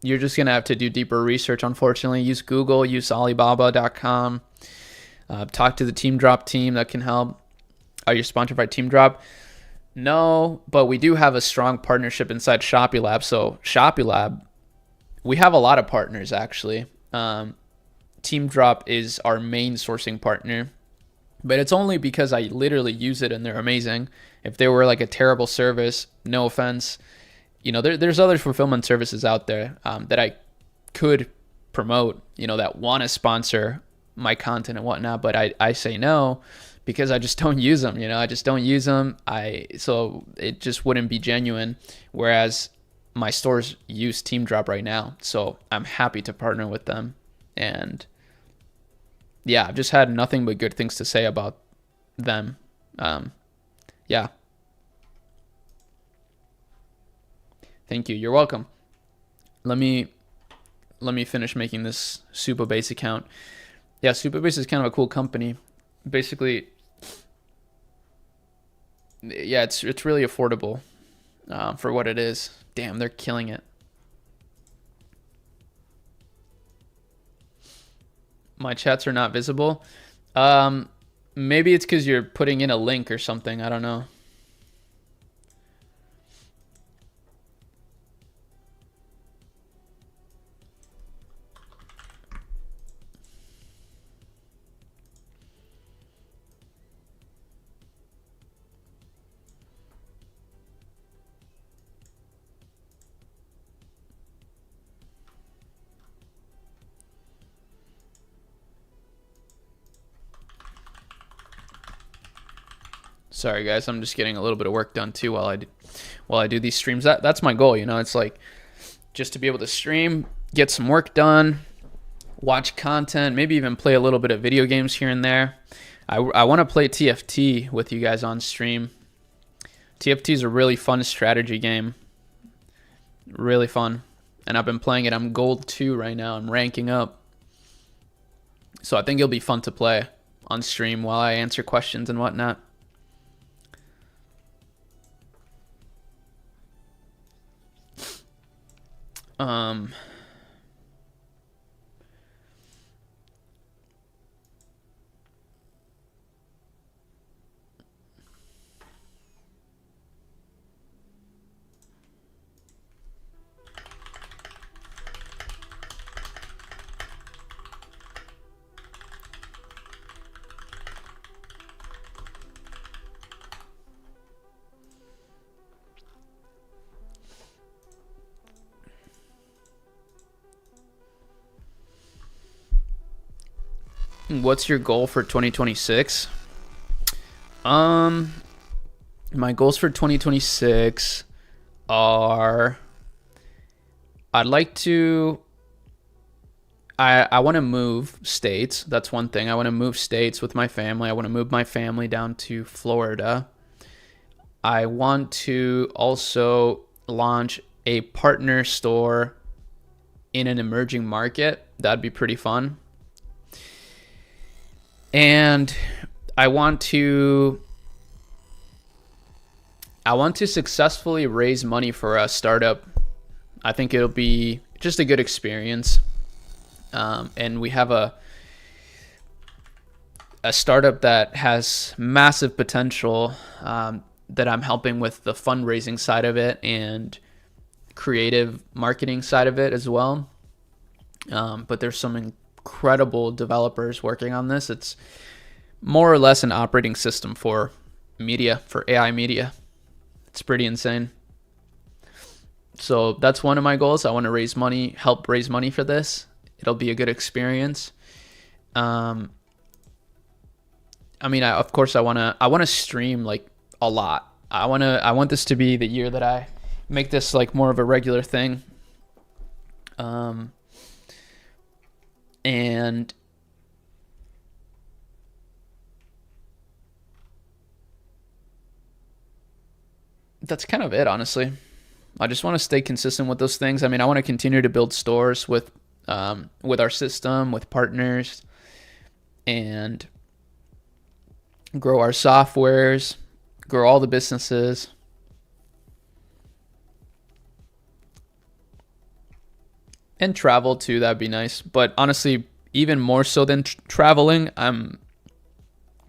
you're just going to have to do deeper research, unfortunately. Use Google, use Alibaba.com. Talk to the Team Drop team that can help. Are you sponsored by Team Drop? No, but we do have a strong partnership inside Shopify. So Shopify, we have a lot of partners actually. Team Drop is our main sourcing partner, but it's only because I literally use it and they're amazing. If they were like a terrible service, no offense, there's other fulfillment services out there that I could promote, that want to sponsor my content and whatnot, but I say no because I just don't use them. I just don't use them. So it just wouldn't be genuine. Whereas my stores use Team Drop right now, so I'm happy to partner with them. And yeah, I've just had nothing but good things to say about them. Yeah. Thank you. You're welcome. Let me finish making this Supabase account. Yeah, Supabase is kind of a cool company. Basically, yeah, it's really affordable for what it is. Damn, they're killing it. My chats are not visible. Maybe it's because you're putting in a link or something. I don't know. Sorry guys, I'm just getting a little bit of work done too while I do these streams. That's my goal, it's like just to be able to stream, get some work done, watch content, maybe even play a little bit of video games here and there. I want to play TFT with you guys on stream. TFT is a really fun strategy game. Really fun. And I've been playing it. I'm gold 2 right now. I'm ranking up. So I think it'll be fun to play on stream while I answer questions and whatnot. What's your goal for 2026? My goals for 2026 are I want to move states. That's one thing. I want to move states with my family. I want to move my family down to Florida. I want to also launch a partner store in an emerging market. That'd be pretty fun. And I want to successfully raise money for a startup. I think it'll be just a good experience. And we have a startup that has massive potential that I'm helping with the fundraising side of it and creative marketing side of it as well. But there's some incredible developers working on this. It's more or less an operating system for media, for AI media. It's pretty insane. So that's one of my goals. I want to help raise money for this. It'll be a good experience. Of course I want to stream like a lot. I want this to be the year that I make this like more of a regular thing. And that's kind of it, honestly. I just want to stay consistent with those things. I mean, I want to continue to build stores with our system, with partners, and grow our softwares, grow all the businesses. And travel too, that'd be nice. But honestly, even more so than traveling, I'm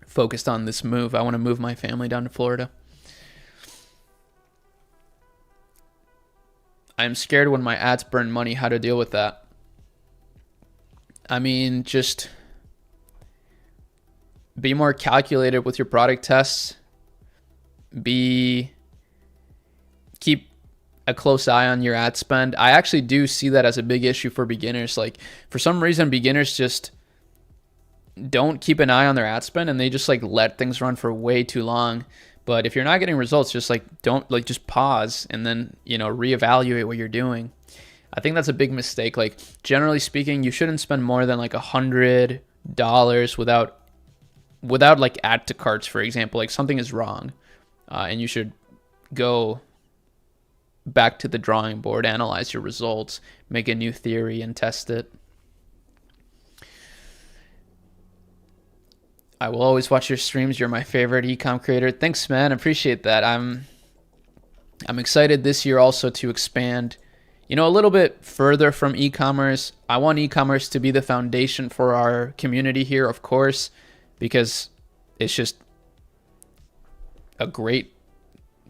focused on this move. I want to move my family down to Florida. I'm scared when my ads burn money, how to deal with that. I mean, just be more calculated with your product tests. Keep a close eye on your ad spend. I actually do see that as a big issue for beginners. Like, for some reason, beginners just don't keep an eye on their ad spend, and they just like let things run for way too long. But if you're not getting results, just just pause and then, reevaluate what you're doing. I think that's a big mistake. Like, generally speaking, you shouldn't spend more than like $100 without like add to carts, for example. Like, something is wrong, and you should go back to the drawing board, analyze your results, make a new theory, and test it. I will always watch your streams. You're my favorite ecom creator. Thanks, man. I appreciate that. I'm excited this year also to expand, a little bit further from e-commerce. I want e-commerce to be the foundation for our community here, of course, because it's just a great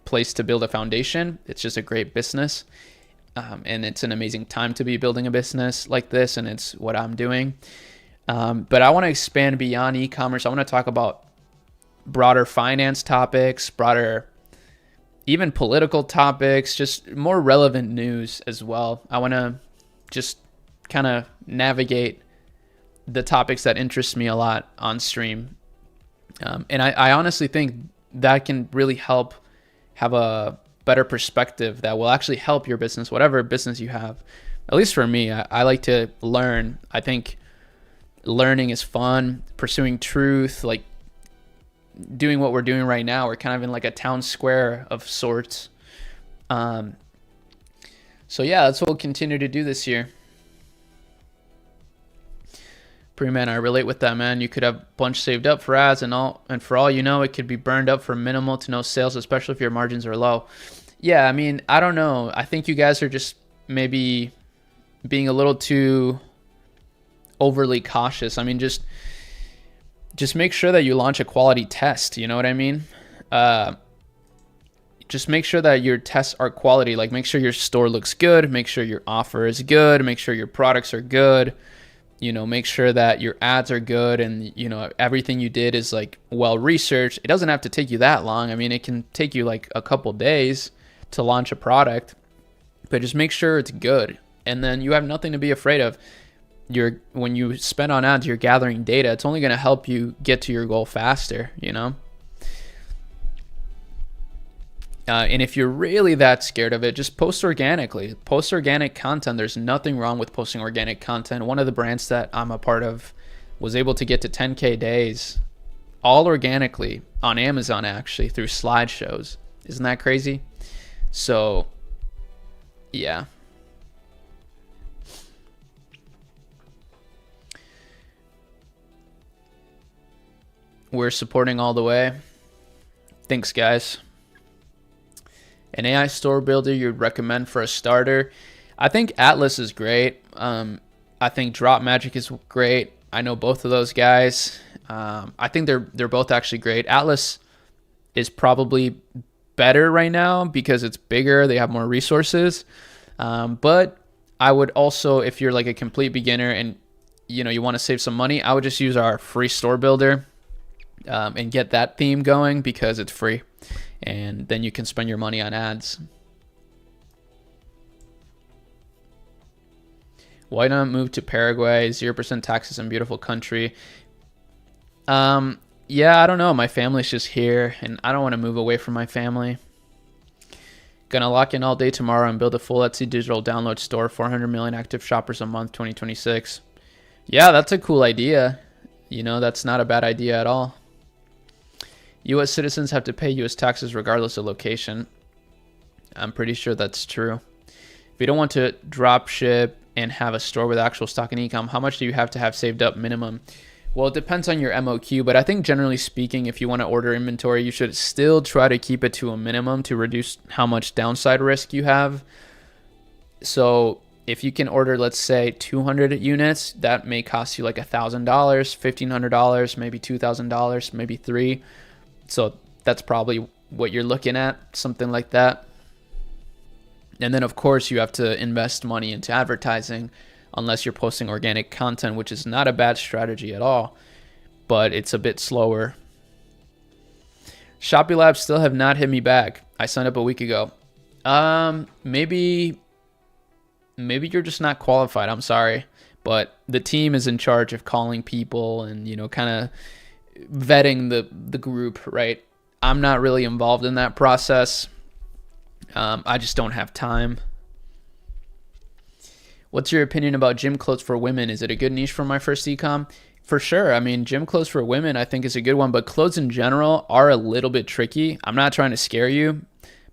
place to build a foundation. It's just a great business. And it's an amazing time to be building a business like this, and it's what I'm doing. But I want to expand beyond e-commerce. I want to talk about broader finance topics, broader, even political topics, just more relevant news as well. I want to just kind of navigate the topics that interest me a lot on stream. And I honestly think that can really help have a better perspective that will actually help your business, whatever business you have. At least for me, I like to learn. I think learning is fun, pursuing truth, like doing what we're doing right now. We're kind of in like a town square of sorts. So yeah, that's what we'll continue to do this year. Pre-man, I relate with that, man. You could have a bunch saved up for ads and for all you know, it could be burned up for minimal to no sales, especially if your margins are low. Yeah, I mean, I don't know. I think you guys are just maybe being a little too overly cautious. I mean, just make sure that you launch a quality test. You know what I mean? Just make sure that your tests are quality. Like, make sure your store looks good. Make sure your offer is good. Make sure your products are good. Make sure that your ads are good, and everything you did is like well researched. It doesn't have to take you that long. I mean, it can take you like a couple days to launch a product, but just make sure it's good, and then you have nothing to be afraid of. When you spend on ads, you're gathering data. It's only going to help you get to your goal faster, And if you're really that scared of it, just post organically. Post organic content. There's nothing wrong with posting organic content. One of the brands that I'm a part of was able to get to 10K days all organically on Amazon, actually, through slideshows. Isn't that crazy? So, yeah. We're supporting all the way. Thanks, guys. An AI store builder you'd recommend for a starter? I think Atlas is great. I think Drop Magic is great. I know both of those guys. I think they're both actually great. Atlas is probably better right now because it's bigger. They have more resources. But I would also, if you're like a complete beginner and you want to save some money, I would just use our free store builder. And get that theme going because it's free, and then you can spend your money on ads. Why not move to Paraguay? 0% taxes and beautiful country. Yeah, I don't know. My family's just here, and I don't want to move away from my family. Gonna lock in all day tomorrow and build a full Etsy digital download store, 400 million active shoppers a month, 2026. Yeah, that's a cool idea. That's not a bad idea at all. U.S. citizens have to pay U.S. taxes regardless of location. I'm pretty sure that's true. If you don't want to drop ship and have a store with actual stock and e-com, how much do you have to have saved up minimum? Well, it depends on your MOQ, but I think generally speaking, if you want to order inventory, you should still try to keep it to a minimum to reduce how much downside risk you have. So if you can order, let's say 200 units, that may cost you like $1,000, $1,500, maybe $2,000, maybe $3,000. So that's probably what you're looking at, something like that. And then of course you have to invest money into advertising unless you're posting organic content, which is not a bad strategy at all, but it's a bit slower. Shopee Labs still have not hit me back. I signed up a week ago. Maybe you're just not qualified. I'm sorry, but the team is in charge of calling people and, kind of vetting the group, right? I'm not really involved in that process. I just don't have time. What's your opinion about gym clothes for women? Is it a good niche for my first ecom? For sure. I mean, gym clothes for women, I think is a good one, but clothes in general are a little bit tricky. I'm not trying to scare you,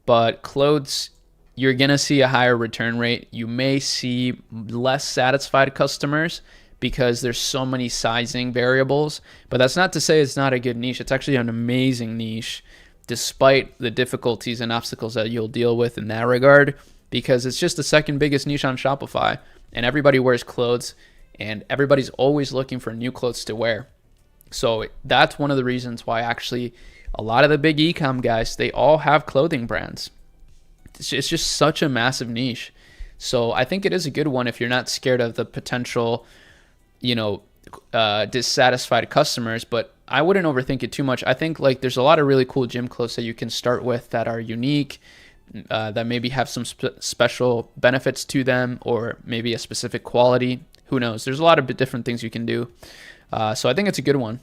but clothes, you're going to see a higher return rate. You may see less satisfied customers because there's so many sizing variables, but that's not to say it's not a good niche. It's actually an amazing niche, despite the difficulties and obstacles that you'll deal with in that regard, because it's just the second biggest niche on Shopify, and everybody wears clothes and everybody's always looking for new clothes to wear. So that's one of the reasons why actually a lot of the big e-com guys, they all have clothing brands. It's just such a massive niche. So I think it is a good one if you're not scared of the potential, dissatisfied customers, but I wouldn't overthink it too much. I think like there's a lot of really cool gym clothes that you can start with that are unique, that maybe have some special benefits to them, or maybe a specific quality. Who knows? There's a lot of different things you can do. So I think it's a good one.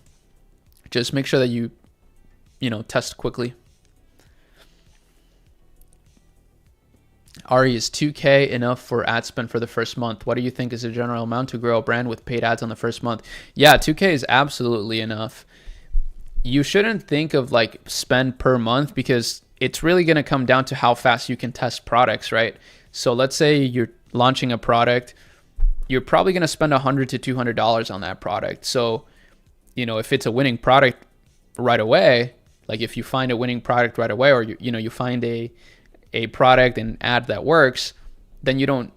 Just make sure that you test quickly. Ari, is 2K enough for ad spend for the first month? What do you think is the general amount to grow a brand with paid ads on the first month? Yeah, 2K is absolutely enough. You shouldn't think of like spend per month, because it's really going to come down to how fast you can test products, right? So let's say you're launching a product, you're probably going to spend $100 to $200 on that product. So, if it's a winning product right away, like if you find a winning product right away, or you find a product and ad that works, then you're not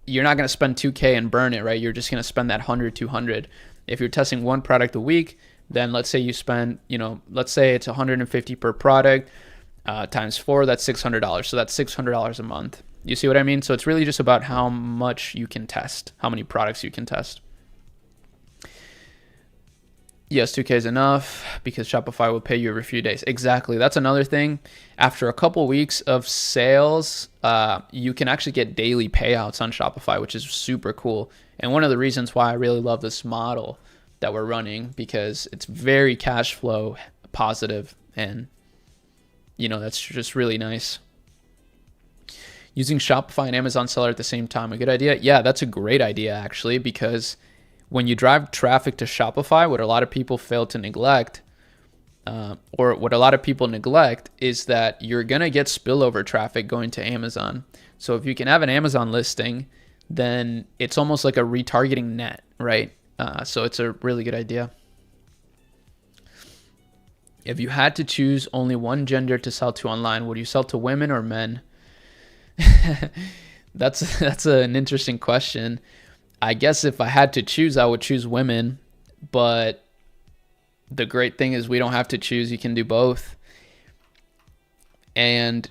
going to spend 2K and burn it, right? You're just going to spend that 100, 200. If you're testing one product a week, then let's say you spend, let's say it's 150 per product, times 4, that's $600. So that's $600 a month. You see what I mean? So it's really just about how much you can test, how many products you can test. Yes, 2K is enough because Shopify will pay you every few days. Exactly. That's another thing. After a couple weeks of sales, you can actually get daily payouts on Shopify, which is super cool. And one of the reasons why I really love this model that we're running, because it's very cash flow positive, and that's just really nice. Using Shopify and Amazon Seller at the same time, a good idea? Yeah, that's a great idea actually, because when you drive traffic to Shopify, what a lot of people fail to neglect, or what a lot of people neglect, is that you're gonna get spillover traffic going to Amazon. So if you can have an Amazon listing, then it's almost like a retargeting net, right? So it's a really good idea. If you had to choose only one gender to sell to online, would you sell to women or men? That's an interesting question. I guess if I had to choose, I would choose women, but the great thing is we don't have to choose. You can do both. And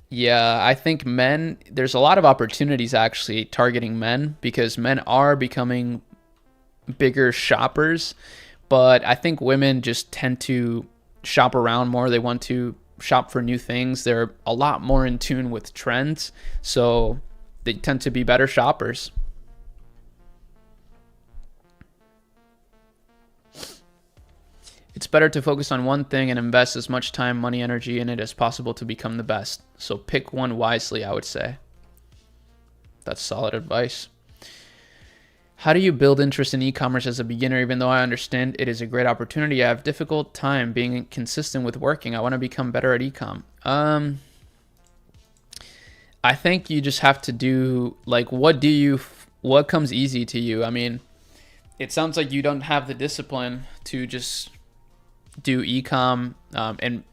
yeah, I think men, there's a lot of opportunities actually targeting men, because men are becoming bigger shoppers, but I think women just tend to shop around more. They want to shop for new things. They're a lot more in tune with trends, so they tend to be better shoppers. better to focus on one thing and invest as much time, money, energy in it as possible to become the best. So pick one wisely, I would say. That's solid advice. How do you build interest in e-commerce as a beginner? Even though I understand it is a great opportunity, I have difficult time being consistent with working. I want to become better at e-com. I think you just have to do, like, what comes easy to you? I mean, it sounds like you don't have the discipline to just do e-com, and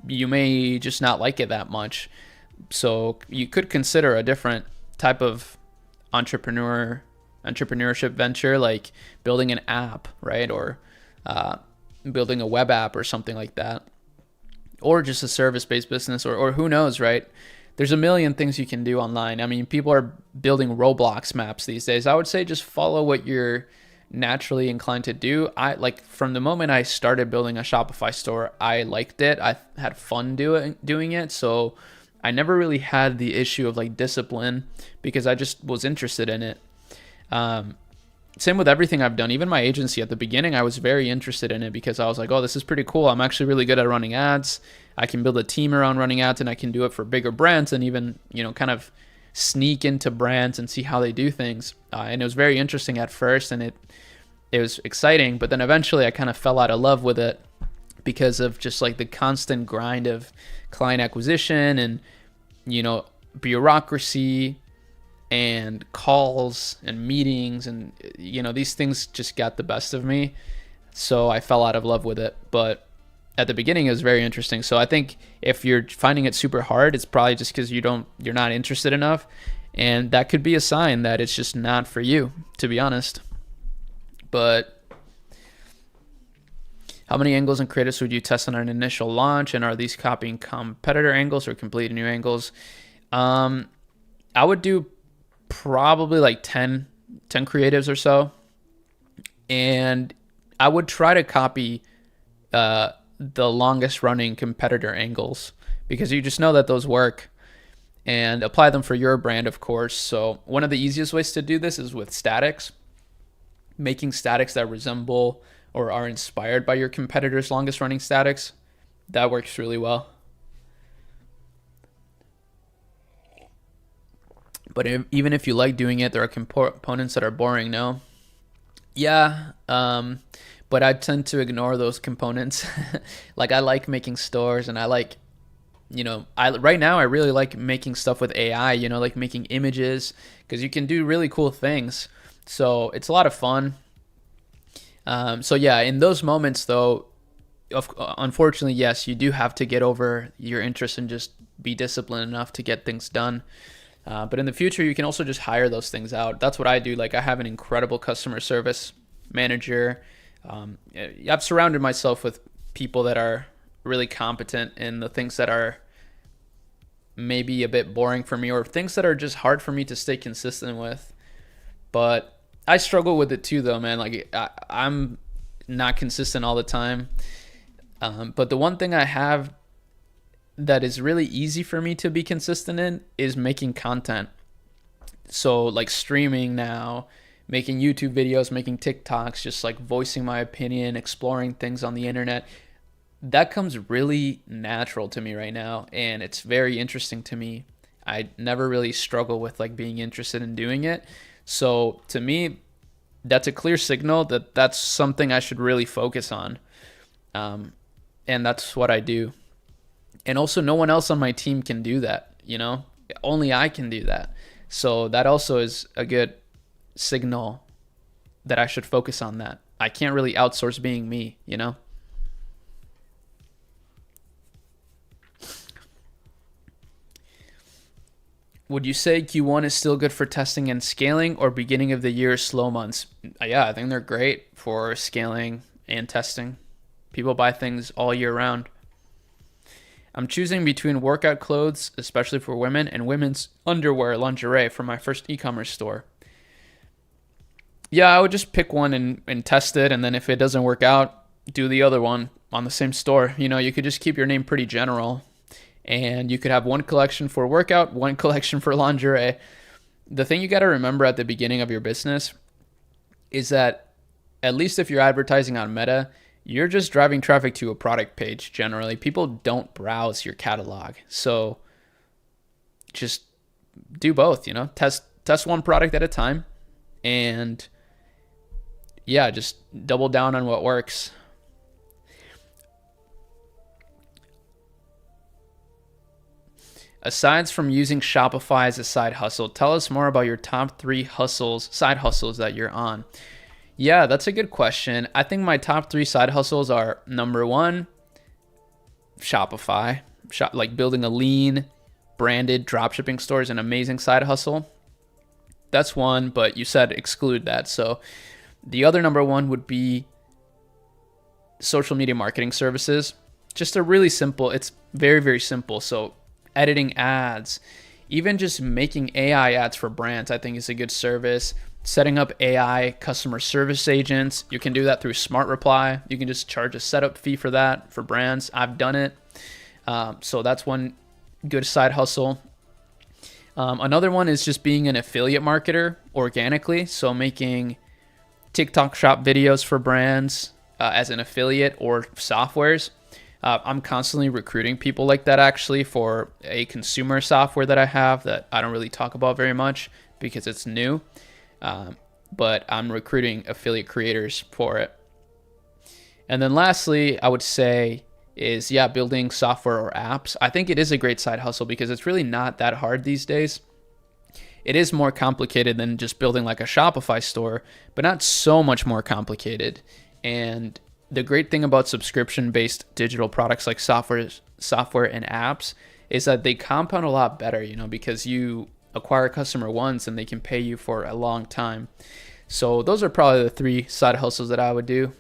you may just not like it that much. So you could consider a different type of entrepreneurship venture, like building an app, right? Or building a web app or something like that. Or just a service-based business, or who knows, right? There's a million things you can do online. I mean, people are building Roblox maps these days. I would say just follow what you're naturally inclined to do. From the moment I started building a Shopify store, I liked it. I had fun doing it. So I never really had the issue of like discipline because I just was interested in it. Same with everything I've done. Even my agency at the beginning, I was very interested in it because I was like, oh, this is pretty cool. I'm actually really good at running ads. I can build a team around running ads, and I can do it for bigger brands and even, kind of sneak into brands and see how they do things. And it was very interesting at first, and it was exciting. But then eventually I kind of fell out of love with it because of just like the constant grind of client acquisition and, bureaucracy and calls and meetings, and these things just got the best of me, so I fell out of love with it. But at the beginning it was very interesting. So I think if you're finding it super hard, it's probably just because you're not interested enough, and that could be a sign that it's just not for you, to be honest. But how many angles and creatives would you test on an initial launch, and are these copying competitor angles or completely new angles? I would do probably like 10 creatives or so, and I would try to copy the longest running competitor angles because you just know that those work, and apply them for your brand, of course. So one of the easiest ways to do this is with statics, making statics that resemble or are inspired by your competitor's longest running statics. That works really well. But even if you like doing it, there are components that are boring, no? Yeah, but I tend to ignore those components. Like, I like making stores, and I like, right now I really like making stuff with AI, like making images, because you can do really cool things. So it's a lot of fun. So yeah, in those moments though, unfortunately, yes, you do have to get over your interest and just be disciplined enough to get things done. But in the future, you can also just hire those things out. That's what I do. Like, I have an incredible customer service manager. I've surrounded myself with people that are really competent in the things that are maybe a bit boring for me, or things that are just hard for me to stay consistent with. But I struggle with it too, though, man. Like, I'm not consistent all the time. But the one thing I have that is really easy for me to be consistent in is making content. So like streaming now, making YouTube videos, making TikToks, just like voicing my opinion, exploring things on the internet. That comes really natural to me right now, and it's very interesting to me. I never really struggle with like being interested in doing it. So to me, that's a clear signal that that's something I should really focus on. And that's what I do. And also, no one else on my team can do that, only I can do that. So that also is a good signal that I should focus on that. I can't really outsource being me, Would you say Q1 is still good for testing and scaling, or beginning of the year slow months? Yeah, I think they're great for scaling and testing. People buy things all year round. I'm choosing between workout clothes, especially for women, and women's underwear, lingerie for my first e-commerce store. Yeah, I would just pick one and test it, and then if it doesn't work out, do the other one on the same store. You could just keep your name pretty general, and you could have one collection for workout, one collection for lingerie. The thing you got to remember at the beginning of your business is that, at least if you're advertising on Meta, you're just driving traffic to a product page generally. People don't browse your catalog. So just do both, test one product at a time, and yeah, just double down on what works. Aside from using Shopify as a side hustle, tell us more about your top 3 side hustles that you're on. Yeah, that's a good question. I think my top 3 side hustles are, number 1, Shopify. Like building a lean, branded dropshipping store is an amazing side hustle. That's one, but you said exclude that. So the other number 1 would be social media marketing services. Just a really simple, it's very, very simple. So editing ads, even just making AI ads for brands, I think is a good service. Setting up AI customer service agents. You can do that through Smart Reply. You can just charge a setup fee for that for brands. I've done it. So that's one good side hustle. Another one is just being an affiliate marketer organically. So making TikTok shop videos for brands as an affiliate or softwares. I'm constantly recruiting people like that actually for a consumer software that I have that I don't really talk about very much because it's new. But I'm recruiting affiliate creators for it. And then lastly, I would say is, building software or apps. I think it is a great side hustle because it's really not that hard these days. It is more complicated than just building like a Shopify store, but not so much more complicated. And the great thing about subscription-based digital products like software and apps is that they compound a lot better, because you acquire a customer once and they can pay you for a long time. So those are probably the 3 side hustles that I would do.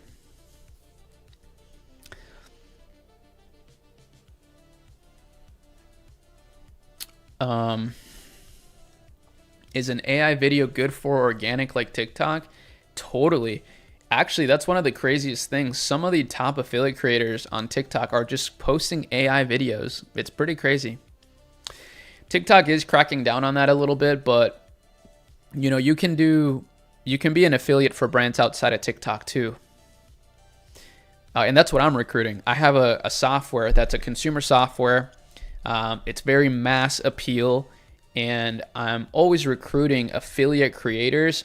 Is an AI video good for organic like TikTok? Totally. Actually, that's one of the craziest things. Some of the top affiliate creators on TikTok are just posting AI videos. It's pretty crazy. TikTok is cracking down on that a little bit, but you can be an affiliate for brands outside of TikTok too. And that's what I'm recruiting. I have a software that's a consumer software. It's very mass appeal, and I'm always recruiting affiliate creators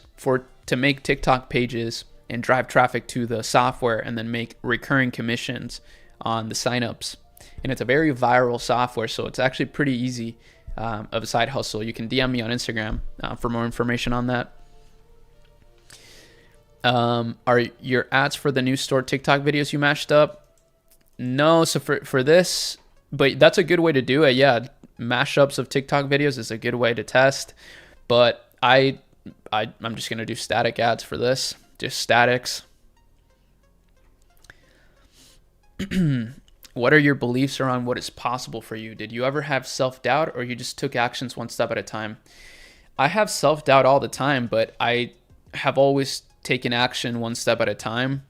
to make TikTok pages and drive traffic to the software and then make recurring commissions on the signups. And it's a very viral software, so it's actually pretty easy of a side hustle. You can DM me on Instagram for more information on that. Are your ads for the new store TikTok videos you mashed up? No, so for this, but that's a good way to do it. Yeah, mashups of TikTok videos is a good way to test, but I'm just gonna do static ads for this, just statics. What are your beliefs around what is possible for you? Did you ever have self-doubt, or you just took actions one step at a time? I have self-doubt all the time, but I have always taken action one step at a time.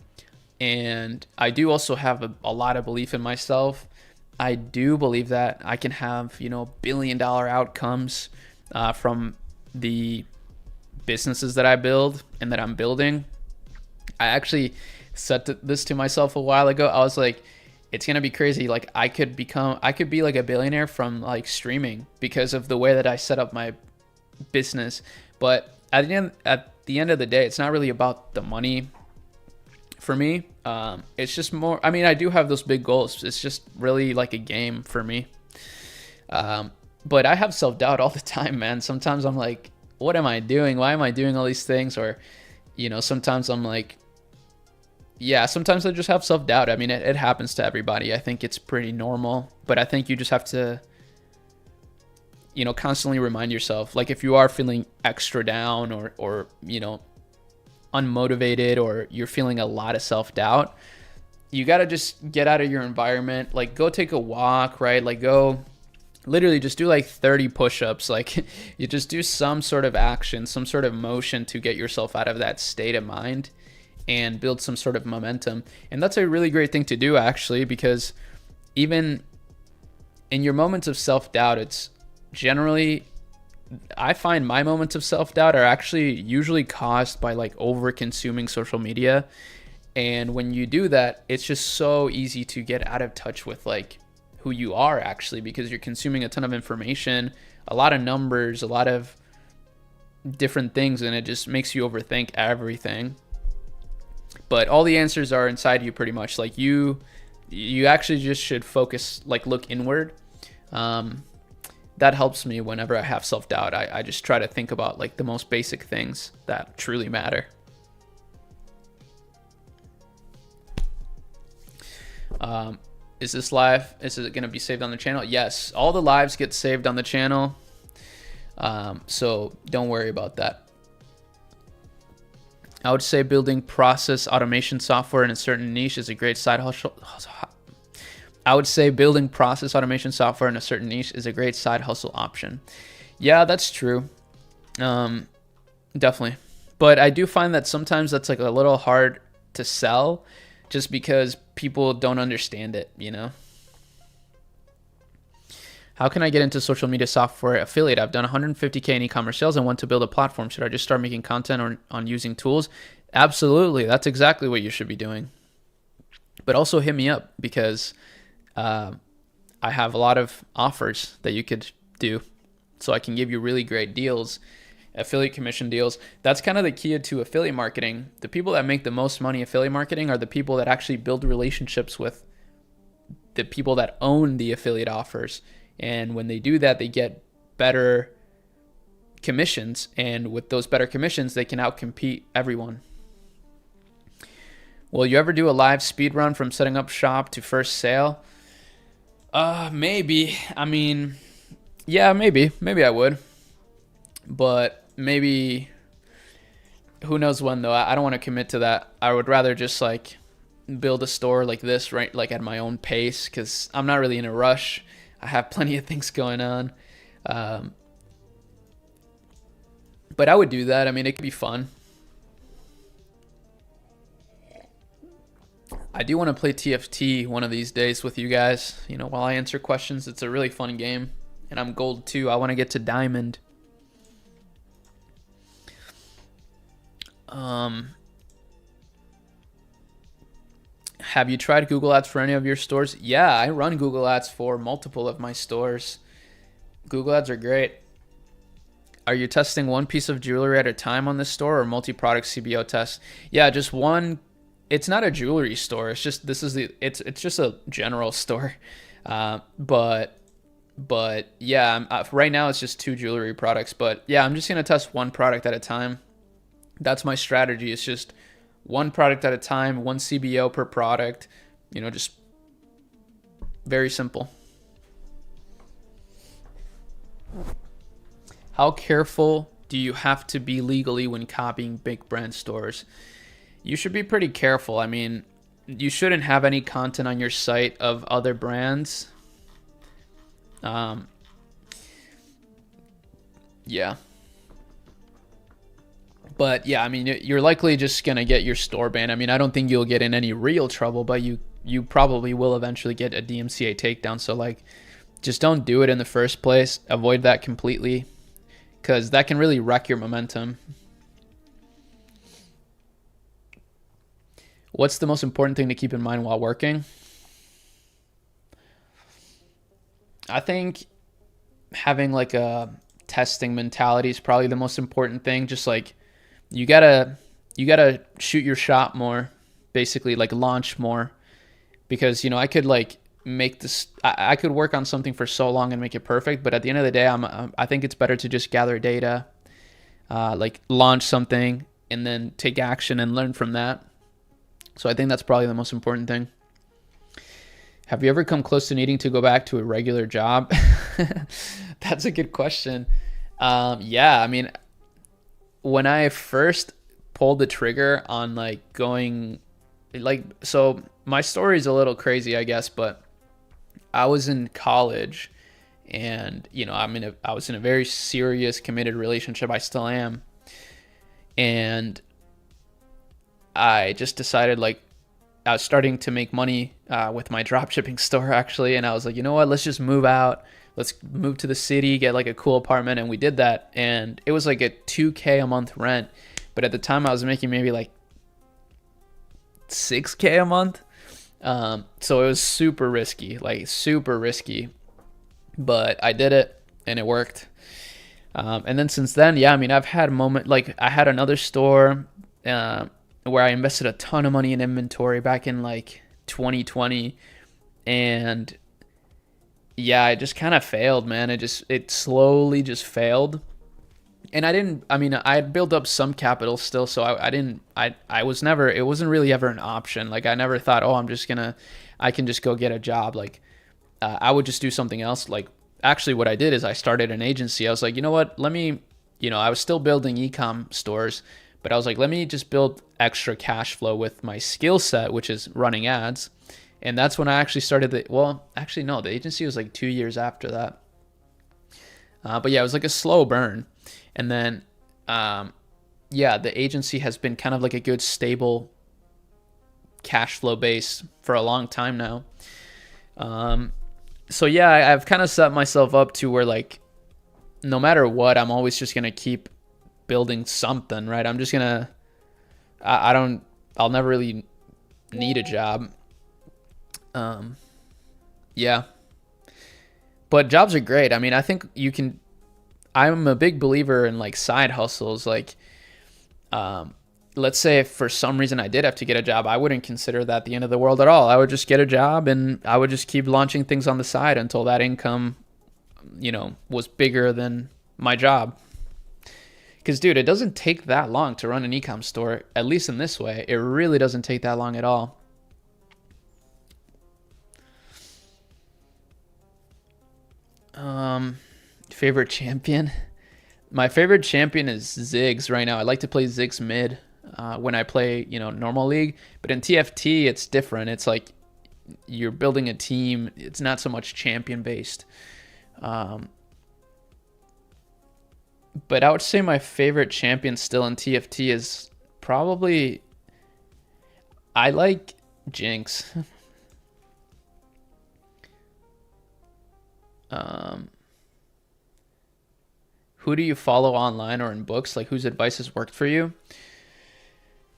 And I do also have a lot of belief in myself. I do believe that I can have, billion-dollar outcomes from the businesses that I build and that I'm building. I actually said this to myself a while ago. I was like, it's going to be crazy. Like I could be like a billionaire from like streaming because of the way that I set up my business. But at the end of the day, it's not really about the money for me. It's just more, I do have those big goals. It's just really like a game for me. But I have self-doubt all the time, man. Sometimes I'm like, what am I doing? Why am I doing all these things? Or, sometimes I'm like, sometimes I just have self-doubt. It happens to everybody. I think it's pretty normal, but I think you just have to, constantly remind yourself, like if you are feeling extra down or unmotivated, or you're feeling a lot of self-doubt, you got to just get out of your environment, like go take a walk, right? Like go literally just do like 30 push-ups. Like you just do some sort of action, some sort of motion to get yourself out of that state of mind and build some sort of momentum. And that's a really great thing to do actually, because even in your moments of self-doubt, it's generally, I find my moments of self-doubt are actually usually caused by like over consuming social media And when you do that, it's just so easy to get out of touch with like who you are actually, because you're consuming a ton of information, a lot of numbers, a lot of different things, and it just makes you overthink everything. But all the answers are inside you pretty much. Like you actually just should focus, like look inward. That helps me whenever I have self-doubt. I just try to think about like the most basic things that truly matter. Is this live? Is it going to be saved on the channel? Yes, all the lives get saved on the channel. So don't worry about that. I would say building process automation software in a certain niche is a great side hustle. I would say building process automation software in a certain niche is a great side hustle option. Yeah, that's true. Definitely. But I do find that sometimes that's like a little hard to sell just because people don't understand it, you know? How can I get into social media software affiliate? I've done 150K in e-commerce sales and want to build a platform. Should I just start making content on using tools? Absolutely. That's exactly what you should be doing. But also hit me up because I have a lot of offers that you could do. So I can give you really great deals, affiliate commission deals. That's kind of the key to affiliate marketing. The people that make the most money affiliate marketing are the people that actually build relationships with the people that own the affiliate offers. And when they do that, they get better commissions. And with those better commissions, they can outcompete everyone. Will you ever do a live speed run from setting up shop to first sale? Maybe. I mean, yeah, maybe. Maybe I would. But maybe, who knows when though. I don't want to commit to that. I would rather just like build a store like this, right? Like at my own pace, because I'm not really in a rush. I have plenty of things going on. But I would do that. I mean, it could be fun. I do want to play TFT one of these days with you guys. You know, while I answer questions, it's a really fun game. And I'm gold too. I want to get to diamond. Have you tried Google Ads for any of your stores? Yeah, I run Google Ads for multiple of my stores. Google Ads are great. Are you testing one piece of jewelry at a time on this store or multi-product CBO test? Yeah, just one. It's not a jewelry store. It's just it's just a general store. But yeah, right now it's just 2 jewelry products. But yeah, I'm just gonna test one product at a time. That's my strategy. It's just one product at a time, one CBO per product, you know, just very simple. How careful do you have to be legally when copying big brand stores? You should be pretty careful. I mean, you shouldn't have any content on your site of other brands. Yeah. But yeah, I mean, you're likely just going to get your store banned. I mean, I don't think you'll get in any real trouble, but you probably will eventually get a DMCA takedown. So like, just don't do it in the first place. Avoid that completely because that can really wreck your momentum. What's the most important thing to keep in mind while working? I think having like a testing mentality is probably the most important thing. Just like, you gotta shoot your shot more, basically, like launch more, because, you know, I could like make this, I could work on something for so long and make it perfect, but at the end of the day, I think it's better to just gather data, like launch something and then take action and learn from that. So I think that's probably the most important thing. Have you ever come close to needing to go back to a regular job? That's a good question. Yeah, I mean, when I first pulled the trigger on like going, like, so my story is a little crazy, I guess, but I was in college and, you know, I was in a very serious, committed relationship. I still am. And I just decided, like, I was starting to make money with my dropshipping store actually. And I was like, you know what, let's just move out. Let's move to the city, get like a cool apartment. And we did that. And it was like a $2K a month rent. But at the time I was making maybe like 6K a month. So it was super risky, like super risky, but I did it and it worked. And then since then, yeah, I mean, I've had a moment, like I had another store where I invested a ton of money in inventory back in like 2020, and yeah, it just kind of failed, man. It slowly just failed. And I mean, I had built up some capital still, so I was never, it wasn't really ever an option. Like I never thought, oh, I can just go get a job. Like I would just do something else. Like actually what I did is I started an agency. I was like, you know what, I was still building ecom stores, but I was like, let me just build extra cash flow with my skill set, which is running ads. And that's when I actually started the agency was like 2 years after that. But yeah, it was like a slow burn. And then, the agency has been kind of like a good stable cash flow base for a long time now. So yeah, I've kind of set myself up to where like, no matter what, I'm always just going to keep building something, right? I'm just going to, I'll never really need a job. Yeah, but jobs are great. I mean, I think I'm a big believer in like side hustles. Like, let's say if for some reason I did have to get a job, I wouldn't consider that the end of the world at all. I would just get a job and I would just keep launching things on the side until that income, was bigger than my job. Because, dude, it doesn't take that long to run an ecom store, at least in this way. It really doesn't take that long at all. Favorite champion? My favorite champion is Ziggs right now. I like to play Ziggs mid when I play, normal league. But in TFT, it's different. It's like you're building a team. It's not so much champion based. But I would say my favorite champion still in TFT is probably, I like Jinx. Who do you follow online or in books? Like whose advice has worked for you?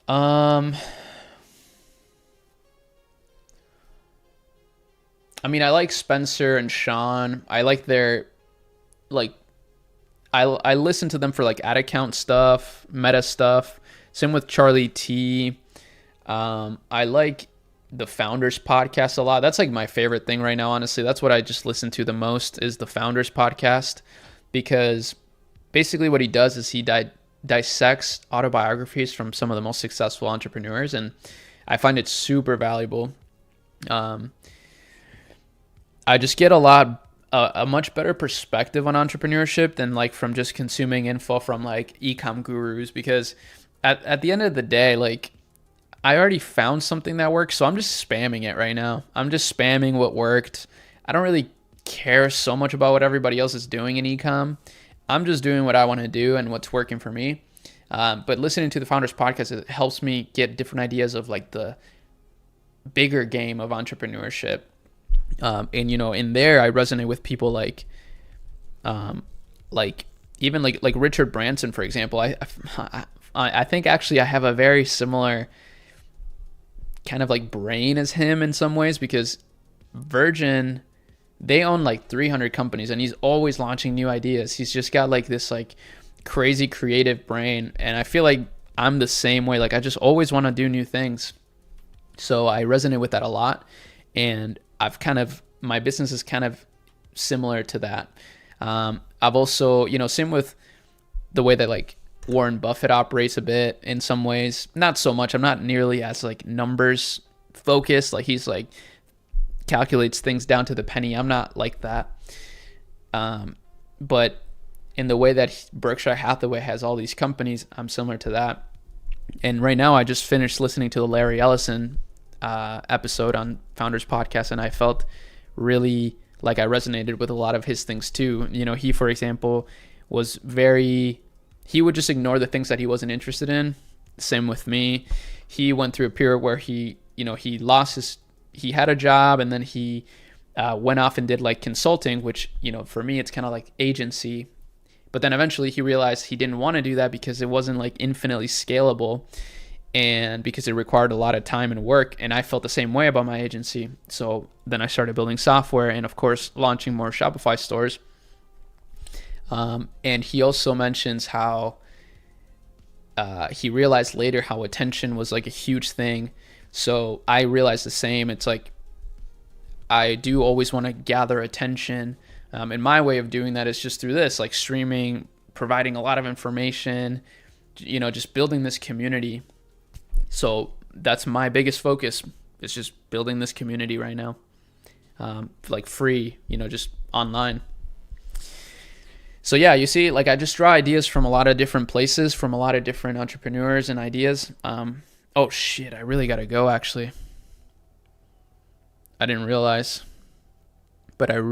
I mean, I like Spencer and Sean. I like their, like, I listen to them for like ad account stuff, meta stuff. Same with Charlie T. I like the Founders podcast a lot. That's like my favorite thing right now, honestly. That's what I just listen to the most is the Founders podcast, because basically what he does is he dissects autobiographies from some of the most successful entrepreneurs, and I find it super valuable. I just get a much better perspective on entrepreneurship than like from just consuming info from like ecom gurus, because at the end of the day, like I already found something that works, so I'm just spamming it right now. I'm just spamming what worked. I don't really care so much about what everybody else is doing in ecom. I'm just doing what I want to do and what's working for me. But listening to the Founders podcast, it helps me get different ideas of like the bigger game of entrepreneurship. And in there, I resonate with people like even like Richard Branson, for example. I think actually I have a very similar kind of like brain as him in some ways, because Virgin, they own like 300 companies and he's always launching new ideas. He's just got like this like crazy creative brain, and I feel like I'm the same way. Like I just always want to do new things, so I resonate with that a lot. And my business is kind of similar to that. I've also, same with the way that like Warren Buffett operates a bit in some ways. Not so much. I'm not nearly as like numbers focused. Like he's like calculates things down to the penny. I'm not like that. But in the way that Berkshire Hathaway has all these companies, I'm similar to that. And right now I just finished listening to the Larry Ellison episode on Founders Podcast, and I felt really like I resonated with a lot of his things too. He, for example, he would just ignore the things that he wasn't interested in. Same with me. He went through a period where he had a job, and then he went off and did like consulting, which, for me, it's kind of like agency. But then eventually he realized he didn't want to do that because it wasn't like infinitely scalable. and because it required a lot of time and work, and I felt the same way about my agency. So then I started building software and, of course, launching more Shopify stores. And he also mentions how he realized later how attention was like a huge thing. So I realized the same. It's like I do always want to gather attention, and my way of doing that is just through this, like streaming, providing a lot of information, just building this community. So that's my biggest focus. It's just building this community right now, like free, just online. So yeah, you see, like I just draw ideas from a lot of different places, from a lot of different entrepreneurs and ideas. Oh shit, I really gotta go actually. I didn't realize, but I